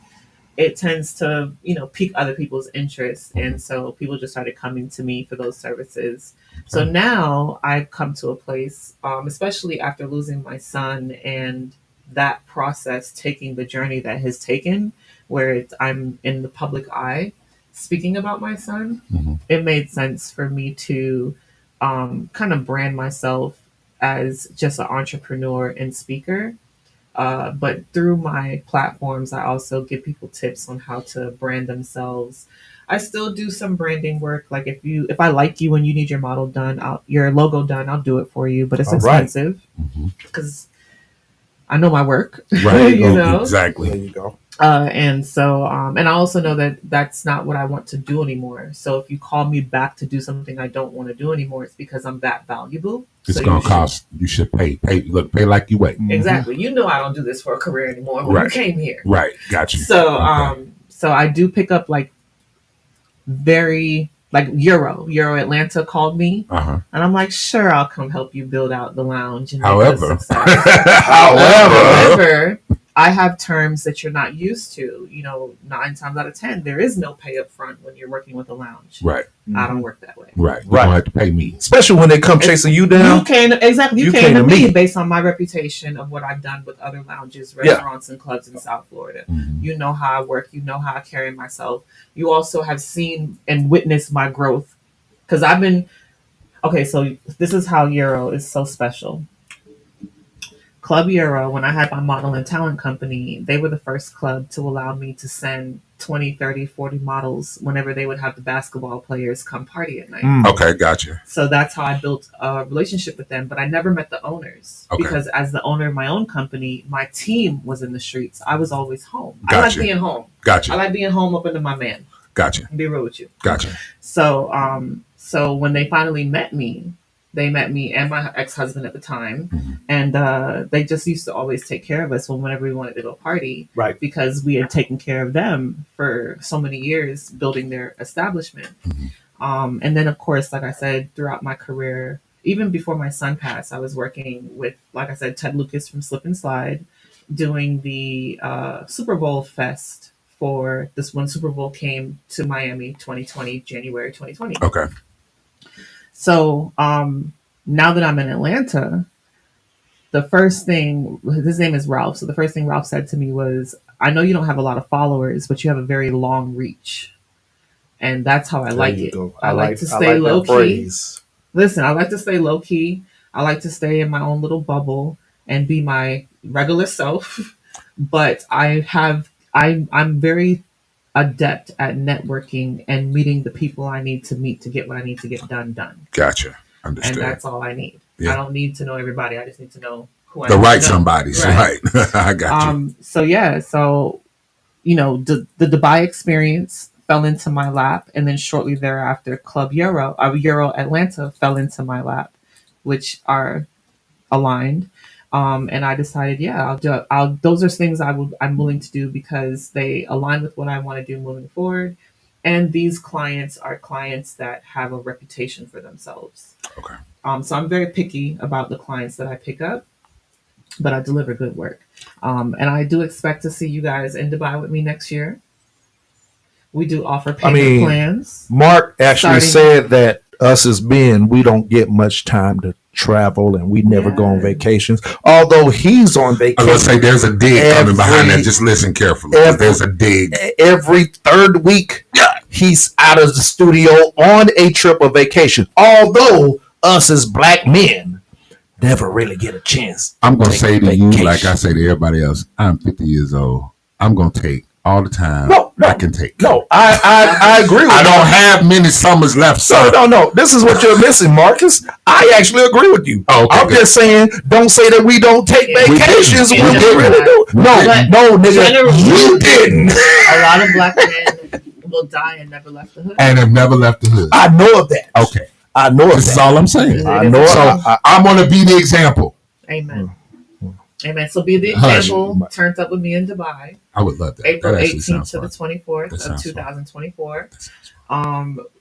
it tends to, pique other people's interest. And so people just started coming to me for those services. So now I've come to a place, especially after losing my son and that process taking the journey that has taken, where I'm in the public eye speaking about my son, it made sense for me to kind of brand myself as just an entrepreneur and speaker. But through my platforms, I also give people tips on how to brand themselves. I still do some branding work. Like if I like you and you need your model done, your logo done, I'll do it for you. But it's expensive because I know my work. Right. Exactly. There you go. And so, and I also know that that's not what I want to do anymore. So if you call me back to do something I don't want to do anymore, it's because I'm that valuable. It's going to cost. You should pay. Look, pay like you weigh. Exactly. You know I don't do this for a career anymore. But you came here. Right. Gotcha. So, so I do pick up Euro Atlanta called me, and I'm like, sure, I'll come help you build out the lounge. And however, I have terms that you're not used to. 9 times out of 10, there is no pay up front when you're working with a lounge. Right. I don't work that way. Right. You don't have to pay me. Especially when they come chasing you down. You came to me based on my reputation of what I've done with other lounges, restaurants, and clubs in South Florida. Mm-hmm. You know how I work. You know how I carry myself. You also have seen and witnessed my growth. Because I've been... Okay, so this is how Euro is so special. Club Euro, when I had my model and talent company, they were the first club to allow me to 20, 30, 40 models whenever they would have the basketball players come party at night. Okay, gotcha. So that's how I built a relationship with them. But I never met the owners because as the owner of my own company, my team was in the streets. I was always home. Gotcha. I like being home. Gotcha. I like being home up under my man. Gotcha. Be real with you. Gotcha. So, so when they finally met me, they met me and my ex-husband at the time, and they just used to always take care of us whenever we wanted to go party, right? Because we had taken care of them for so many years, building their establishment. And then, of course, like I said, throughout my career, even before my son passed, I was working with, like I said, Ted Lucas from Slip and Slide, doing the Super Bowl Fest for this when Super Bowl came to Miami, 2020, January 2020. Okay. So now that I'm in Atlanta, the first thing, his name is Ralph. So the first thing Ralph said to me was, I know you don't have a lot of followers, but you have a very long reach. And that's how I like it. I like to stay low key. Listen, I like to stay low key. I like to stay in my own little bubble and be my regular self. But I'm very adept at networking and meeting the people I need to meet to get what I need to get done. Gotcha. Understood. And that's all I need. Yeah. I don't need to know everybody. I just need to know who I the need right to know. somebody's right. I got you. So the Dubai experience fell into my lap, and then shortly thereafter, Club Euro Atlanta fell into my lap, which are aligned. And I decided, those are things I'm willing to do because they align with what I want to do moving forward. And these clients are clients that have a reputation for themselves. Okay. So I'm very picky about the clients that I pick up, but I deliver good work. And I do expect to see you guys in Dubai with me next year. We do offer payment plans. Mark actually said that us as men, we don't get much time to travel and we never go on vacations. Although he's on vacation. I was going to say there's a dig coming behind that. Just listen carefully. There's a dig. Every third week, he's out of the studio on a trip of vacation. Although us as black men never really get a chance. I'm going to say to you, like I say to everybody else, I'm 50 years old. I'm going to take all the time I can take. No, I agree with you. I don't have many summers left, sir. No. This is what you're missing, Marcus. I actually agree with you. Oh, okay, I'm just saying, don't say that we don't take vacations. We really do. No, nigga, you didn't. A lot of black men will die and never left the hood. And have never left the hood. I know of that. Okay. I know of that. This is all I'm saying. I know. So I'm going to be the example. Amen. Amen. So be the example. Turned up with me in Dubai. I would love that. April that 18th to the 24th of 2024.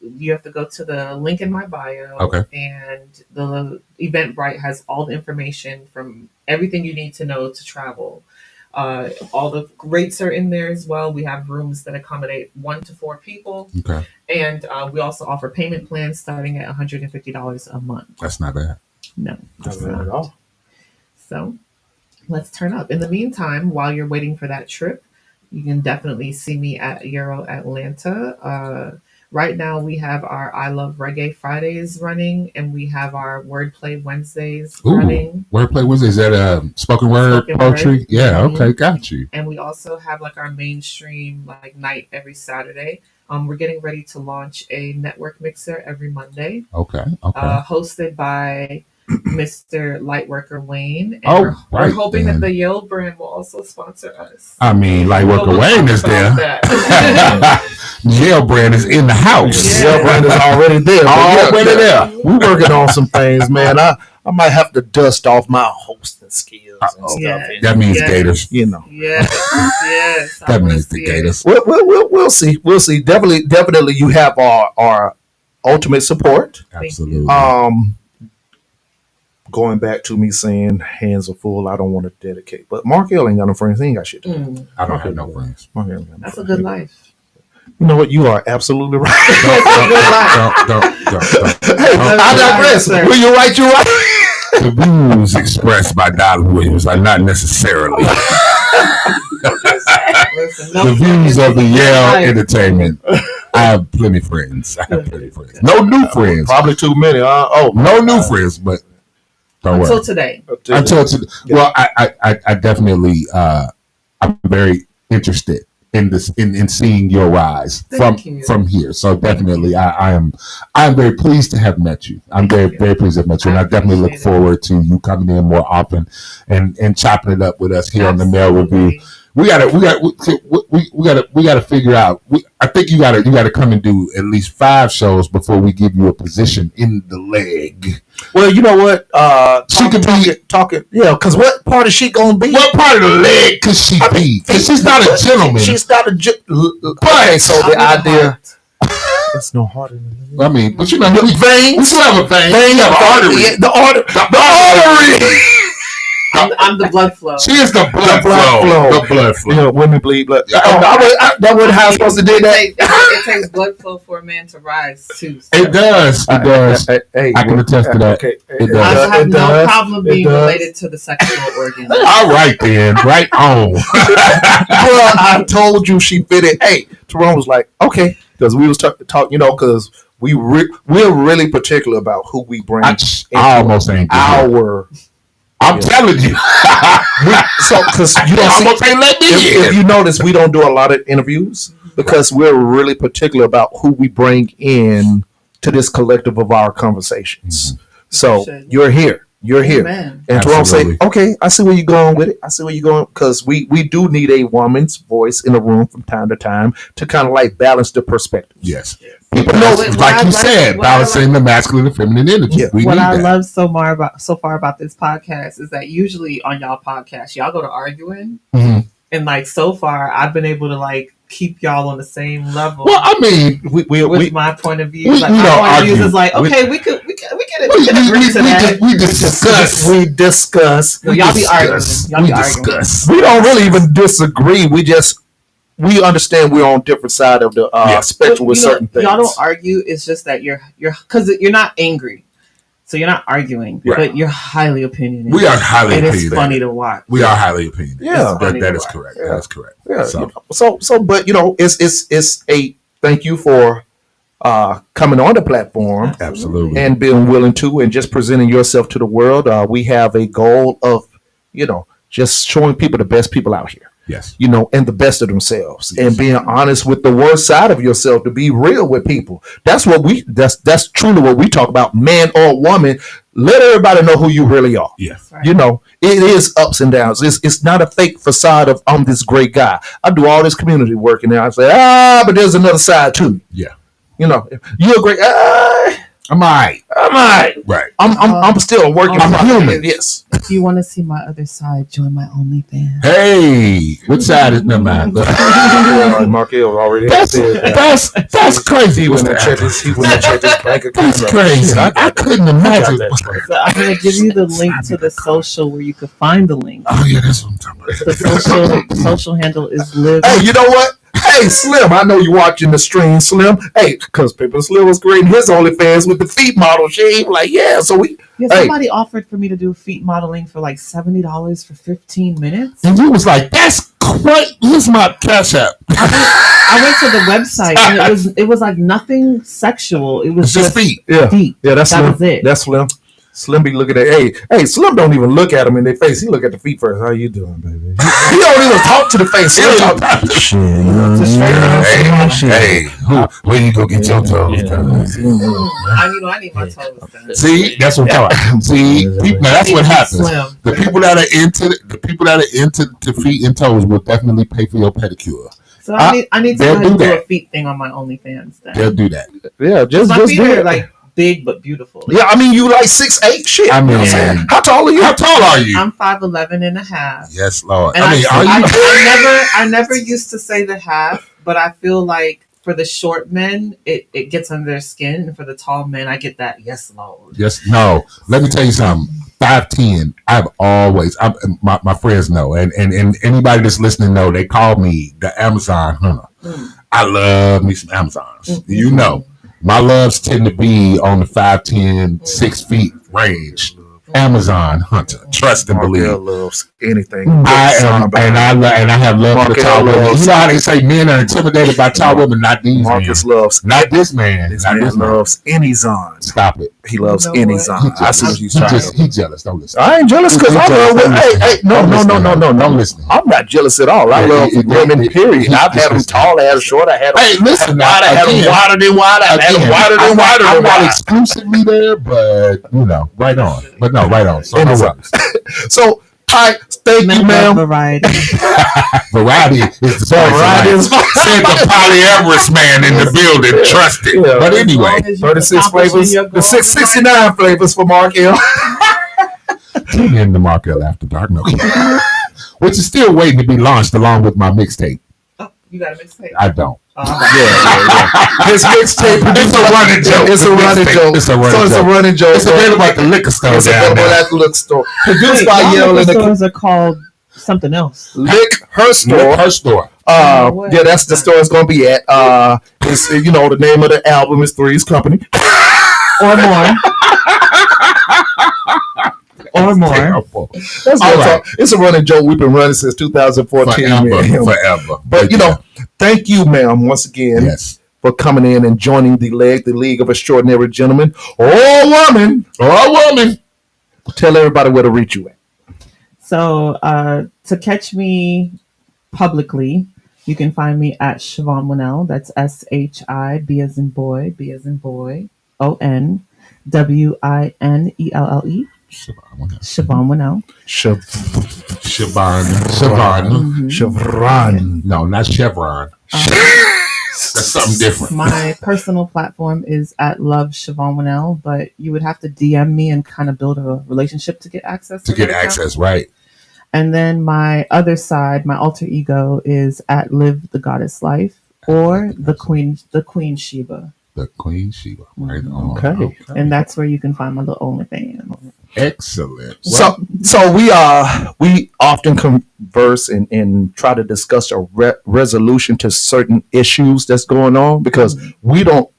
You have to go to the link in my bio. Okay. And the Eventbrite has all the information from everything you need to know to travel. All the rates are in there as well. We have rooms that accommodate 1 to 4 people. Okay. And we also offer payment plans starting at $150 a month. That's not bad. No, that's not at all. So let's turn up. In the meantime, while you're waiting for that trip, you can definitely see me at Euro Atlanta. Right now, we have our I Love Reggae Fridays running, and we have our Wordplay Wednesdays running. Wordplay Wednesdays, is that spoken word poetry? Word. Yeah, okay, got you. And we also have like our mainstream night every Saturday. We're getting ready to launch a network mixer every Monday. Okay. Hosted by Mr. Lightworker Wayne. And we're hoping that the Yale brand will also sponsor us. I mean, Lightworker Wayne is there. Yale brand is in the house. Yale brand is already there. Already there. We're working on some things, man. I might have to dust off my hosting skills and stuff. That means Gators. You know. Yes. That means the Gators. We'll see. We'll see. Definitely you have our ultimate support. Absolutely. Going back to me saying hands are full, I don't want to dedicate. But Mark L ain't got no friends. He ain't got shit to do. I don't have no friends. That's a good life. You know what? You are absolutely right. Don't. Hey, I digress. Will you right? You right. The views expressed by Dollar Williams are not necessarily the views of the Yale Entertainment. I have plenty of friends. No new friends. Probably too many. No new friends, but don't worry. Until today. Well, I definitely I'm very interested in this in seeing your rise from here. So definitely, I am very pleased to have met you. I'm very pleased to have met you, and I definitely look forward to you coming in more often and chopping it up with us here on the Male Review. We gotta figure out. I think you gotta come and do at least 5 shows before we give you a position in the leg. Well, you know what? She could be talking. Yeah, because what part is she gonna be? What part of the leg could she be? Because she's not a gentleman. She's not a but so the idea. It's no harder than I mean, but you know, veins. We still have a vein. Vein, artery. The artery. I'm the blood flow. She is the blood flow. The blood flow. You know, women bleed blood. That wasn't how I'm supposed to do that. It takes blood flow for a man to rise too. So. It does. It does. I can attest to that. Okay. It does. I have no problem being related to the sexual organ. All right then. Right on. Well, I told you she fit it. Hey, Tyrone was like, okay, because we was talking, you know, because we're really particular about who we bring. I almost ain't our. I'm telling you. Because you don't see, if you notice, we don't do a lot of interviews because we're really particular about who we bring in to this collective of our conversations. Mm-hmm. So you're here. Amen. And Tyrone say, okay, I see where you're going with it. I see where you're going, because we do need a woman's voice in the room from time to time to kind of like balance the perspectives. Yes. People know, like you said, balancing the masculine and feminine energy. Yeah. What I love so far about this podcast is that usually on y'all podcasts, y'all go to arguing. Mm-hmm. And like so far, I've been able to like keep y'all on the same level. Well, I mean, with my point of view, like my point of view is like, okay, we can agree to that. We discuss. Well, y'all be arguing. We don't really even disagree. We understand we're on different side of the spectrum with certain things. Y'all don't argue. It's just that you're because you're not angry. So you're not arguing, but you're highly opinionated. We are highly opinionated. And it's funny to watch. We are highly opinionated. Yeah, that is correct. Yeah. That is correct. Yeah. So, but you know, it's a thank you for coming on the platform, absolutely, and being willing to and just presenting yourself to the world. We have a goal of, you know, just showing people the best people out here. Yes. You know, and the best of themselves, and being honest with the worst side of yourself, to be real with people. That's truly what we talk about, man or woman. Let everybody know who you really are. Yes. Right. You know, it is ups and downs. It's not a fake facade of I'm this great guy. I do all this community work, and then I say, but there's another side to me. Yeah. You know, you're a great I'm all right. Right. I'm still working. I'm human. Yes. If you want to see my other side, join my OnlyFans. Hey, which side is never mind? Markel already. That's crazy. He went to check his bank account. That's crazy. I couldn't imagine. So I'm going to give you the link to the social where you can find the link. Oh yeah, that's what I'm talking about. The social handle is live. Hey, you know what? Hey, Slim, I know you're watching the stream, Slim. Hey, because Slim was creating his OnlyFans with the feet model. She like, somebody offered for me to do feet modeling for like $70 for 15 minutes. And you was like, that's quite, here's my Cash App. I went to the website and it was like nothing sexual. It was just feet. Yeah. Feet. Yeah, that's That Slim. was it. That's Slim. Slim be looking at, hey, Slim don't even look at him in their face. He look at the feet first. How you doing, baby? He don't even talk to the face. He don't talk. Hey, where you go get your toes done? I need my toes done. See, that's what I'm talking about. See, now that's what happens. The people that are into feet and toes will definitely pay for your pedicure. So I need to do a feet thing on my OnlyFans. Then. They'll do that. Yeah, just feet do are it. like big but beautiful. Yeah, I mean, you like 6'8", shit. I mean, you know what I'm saying? How tall are you? I'm 5'11" and a half. Yes, Lord. And I mean, I never used to say the half, but I feel like for the short men, it gets under their skin, and for the tall men, I get that yes, Lord. Yes, no. Let me tell you something. 5'10". I've always, my friends know, and anybody that's listening know, they call me the Amazon hunter. I love me some Amazons. You know. My loves tend to be on the 5'10", 6 feet range. Amazon hunter, trust and believe. Loves anything. I have love for tall women. You know how they say men are intimidated by tall women? Not these Marcus men. loves not this man. This man loves any zon. Stop it. He loves any Zion. I see what he's trying to do. He's jealous. Don't listen. I ain't jealous because I love women. Hey, no. Don't listen. I'm not jealous at all. I love women, period. I've had them tall, I had them short, I had them listen, wide, I had them wider than wide, I had them wider than wider. I'm not exclusively there, but, right on. But no, right on. So, So, all right, thank you, ma'am. Variety. Variety is the variety. Said the polyamorous man in the building. Trust it. Yeah. But anyway, 36 flavors, the 69 flavors for Markel. Tune in to Markel After Dark, which is still waiting to be launched along with my mixtape. Oh, you got a mixtape? I don't. Yeah. His mixtape. It's a running joke. It's a running joke. It's a running joke. It's available at the liquor store. It's available at the liquor store. Produced by Yale. The stores are called something else. Lick Her Store. Her Store. Yeah, that's the store it's gonna be at. It's the name of the album is Three's Company. Or more. Or more. That's right. It's a running joke. We've been running since 2014. Forever. But thank you, ma'am, once again for coming in and joining the League of Extraordinary Gentlemen or woman. Tell everybody where to reach you at. So to catch me publicly, you can find me at Shibbon Winelle. That's SHIB as in boy, B as in boy, ONWINNELLE. Shibbon Winelle. Chevron. No, not Chevron. That's something different. My personal platform is at Love Shibbon Winelle, but you would have to DM me and kind of build a relationship to get access. Right. And then my other side, my alter ego, is at Live the Goddess Life or the Queen Sheba. The Queen Sheba. Right. Okay. And that's where you can find my little OnlyFans. Excellent. So we often converse and try to discuss a resolution to certain issues that's going on because we don't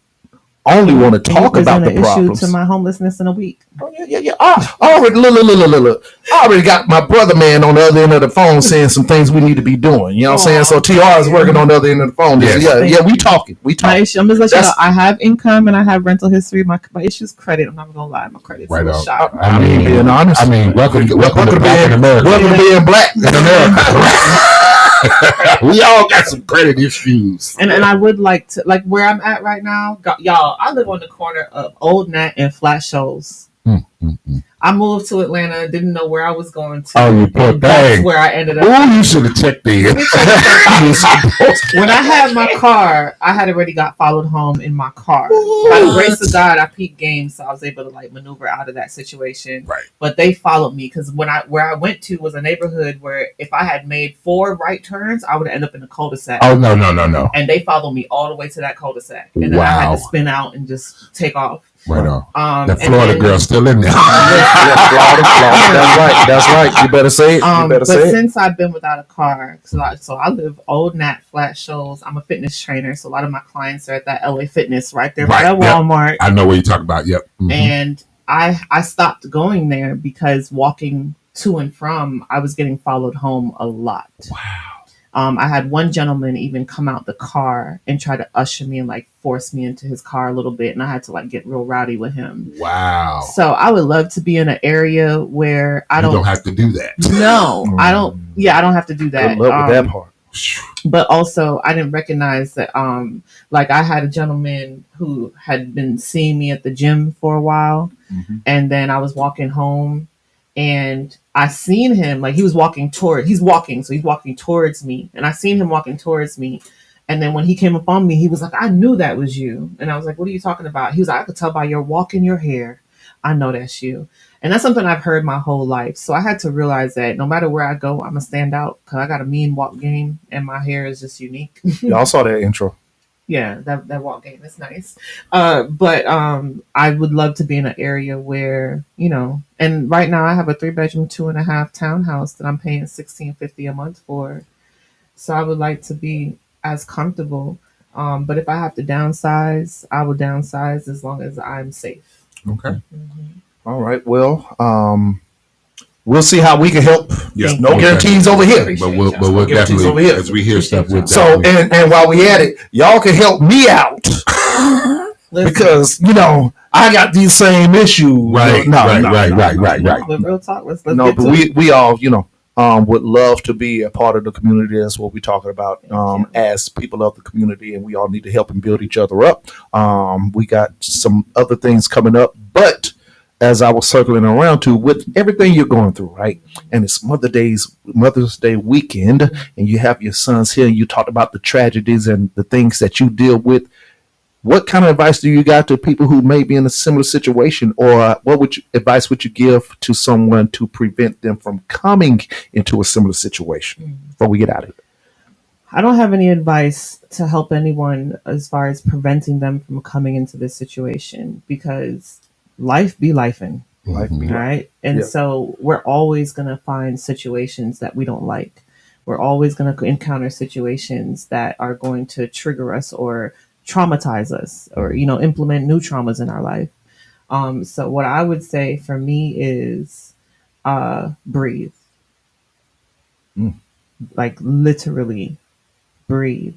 only want to talk about the problems. Issue to my homelessness in a week. Oh, yeah. I already look. I already got my brother man on the other end of the phone saying some things we need to be doing. You know what I'm saying? So TR is working on the other end of the phone. Yeah, we talking. My issue, I'm just letting you know, I have income and I have rental history. My issue is credit. I'm not gonna lie, my credit's right a shot. I mean, being honest. I mean, welcome to Black in America. Welcome to being black in America. We all got some credit issues. And I would like to, like where I'm at right now, y'all, I live on the corner of Old Nat and Flat Shoals. I moved to Atlanta, didn't know where I was going to. Oh, you poor thing. That's where I ended up. Oh, you should have checked in. When I had my car, I had already got followed home in my car. By the grace of God, I peaked game, so I was able to maneuver out of that situation. Right. But they followed me because where I went to was a neighborhood where if I had made 4 right turns, I would end up in a cul-de-sac. Oh, no. And they followed me all the way to that cul-de-sac. And then I had to spin out and just take off. Right on. That Florida girl still in there. Florida. That's right. You better say it. But since I've been without a car, so I live Old Nat Flat Shoals. I'm a fitness trainer, so a lot of my clients are at that LA Fitness right there by that Walmart. Yep. I know what you're talking about. Yep. Mm-hmm. And I stopped going there because walking to and from, I was getting followed home a lot. Wow. I had one gentleman even come out the car and try to usher me and force me into his car a little bit. And I had to get real rowdy with him. Wow. So I would love to be in an area where I don't have to do that. No, I don't. Yeah, I don't have to do that. Good luck with that part. But also I didn't recognize that, I had a gentleman who had been seeing me at the gym for a while. Mm-hmm. And then I was walking home and I seen him, he's walking towards me, and I seen him walking towards me. And then when he came up on me, he was like, I knew that was you. And I was like, what are you talking about? He was like, I could tell by your walk and your hair. I know that's you. And that's something I've heard my whole life. So I had to realize that no matter where I go, I'm going to stand out because I got a mean walk game and my hair is just unique. Y'all saw that intro. Yeah, that walk game is nice. But I would love to be in an area where, and right now I have a 3-bedroom, 2.5 townhouse that I'm paying $1,650 a month for. So I would like to be as comfortable. But if I have to downsize, I will downsize as long as I'm safe. Okay. Mm-hmm. All right. Well, we'll see how we can help. Yeah. No guarantees over here. But we'll definitely, over here. As we hear stuff with so, and while we at it, y'all can help me out. because, I got these same issues. Right. But real talk. Let's no, but we all, would love to be a part of the community. That's what we're talking about as people of the community, and we all need to help and build each other up. We got some other things coming up, but as I was circling around to with everything you're going through, right? And it's Mother's Day weekend, and you have your sons here, and you talked about the tragedies and the things that you deal with. What kind of advice do you got to people who may be in a similar situation, or what advice would you give to someone to prevent them from coming into a similar situation before we get out of it? I don't have any advice to help anyone as far as preventing them from coming into this situation, because life be lifing. Right? And so we're always going to find situations that we don't like. We're always going to encounter situations that are going to trigger us or traumatize us, or implement new traumas in our life. So what I would say for me is breathe. Like literally breathe.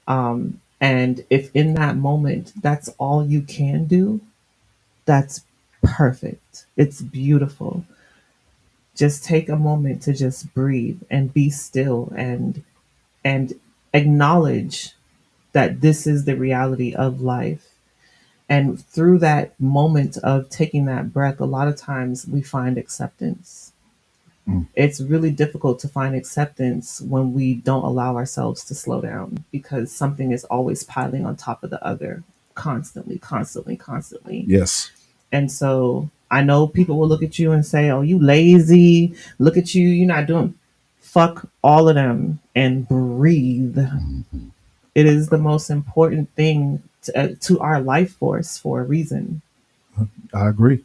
And if in that moment that's all you can do, that's perfect. It's beautiful. Just take a moment to just breathe and be still and acknowledge that this is the reality of life. And through that moment of taking that breath, a lot of times we find acceptance. It's really difficult to find acceptance when we don't allow ourselves to slow down, because something is always piling on top of the other, constantly. Yes. And so I know people will look at you and say, oh, you lazy. Look at you. You're not doing. Fuck all of them and breathe. It is the most important thing to our life force for a reason. I agree.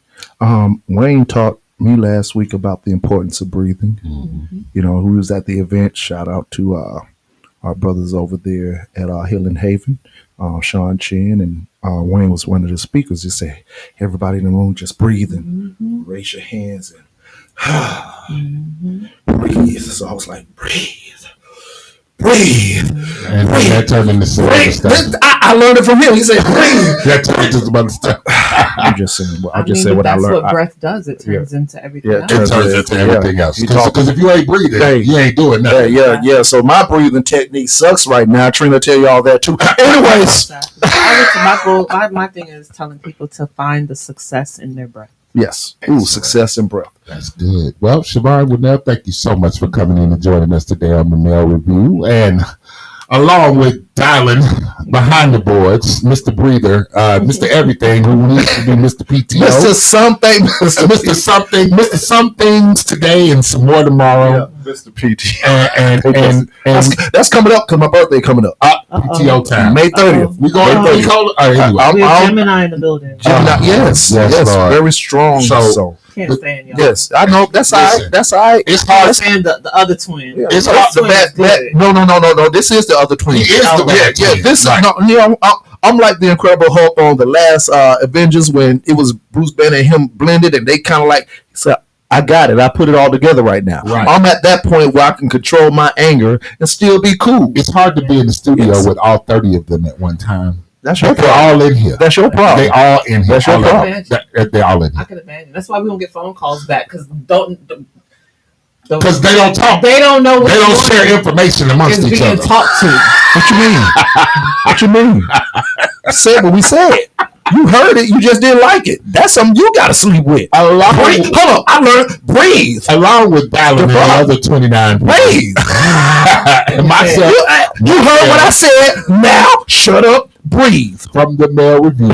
Wayne taught me last week about the importance of breathing. Who was at the event. Shout out to our brothers over there at Hill and Haven, Sean Chin, and Wayne was one of the speakers. He said, everybody in the room just breathe and raise your hands and breathe. So I was like, breathe. And that turned into some other stuff. I learned it from him. He said, breathe. That turned into some other stuff. I'm just saying. Well, I just said what I learned. That's what breath does. It turns into everything else. It turns into everything else. Because if you ain't breathing, you ain't doing nothing. Yeah. So my breathing technique sucks right now. Trina tell you all that too. Anyways. My thing is telling people to find the success in their breath. Yes. Ooh, success and breath. That's good. Well, Shibbon Winelle, thank you so much for coming in and joining us today on the Male Review. And along with dialing behind the boards, Mr. Breather, Mr. Everything, who needs to be Mr. PTO. Mr. Something. Mr. Something. Mr. Some things today and some more tomorrow. Yeah, Mr. PTO. And that's coming up because my birthday coming up. PTO time. May 30th. We going to anyway. We have Gemini in the building. Yes, very strong. So can't stand y'all. Yes, I know. That's all right. That's all right. It's hard to stand the other twin. Yeah. It's hard to No. This is the other twin. He is the bad twin. This is I'm like the Incredible Hulk on the last Avengers when it was Bruce Banner and him blended, and they kind of like said, I got it. I put it all together right now. Right. I'm at that point where I can control my anger and still be cool. It's hard to be in the studio with all 30 of them at one time. That's your problem. They're all in here. That's your problem. They all in here. That's your problem. They're all in here. I can imagine. That's why we don't get phone calls back, because they don't talk. They don't know. They don't share information amongst each other. Talk to. What you mean? What you mean? I said what we said. You heard it. You just didn't like it. That's something you got to sleep with. Hold on. I learned breathe. Along with dialing the other 29. Breathe. And myself. You heard what I said. Now shut up. Breathe. From the Male Review.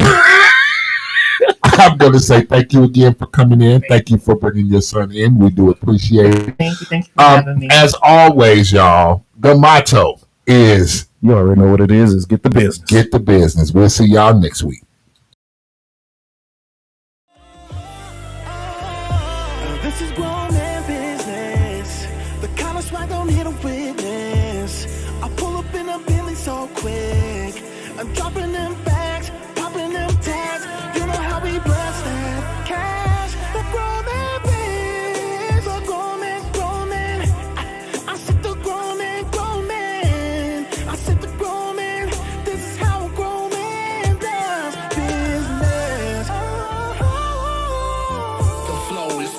I'm going to say thank you again for coming in. Thank you for bringing your son in. We do appreciate it. Thank you for having me. As always, y'all, the motto is... You already know what it is get the business. Get the business. We'll see y'all next week. This is grown man business. The kind of swag don't need a witness. I pull up in a Bentley so quick. I'm dropping them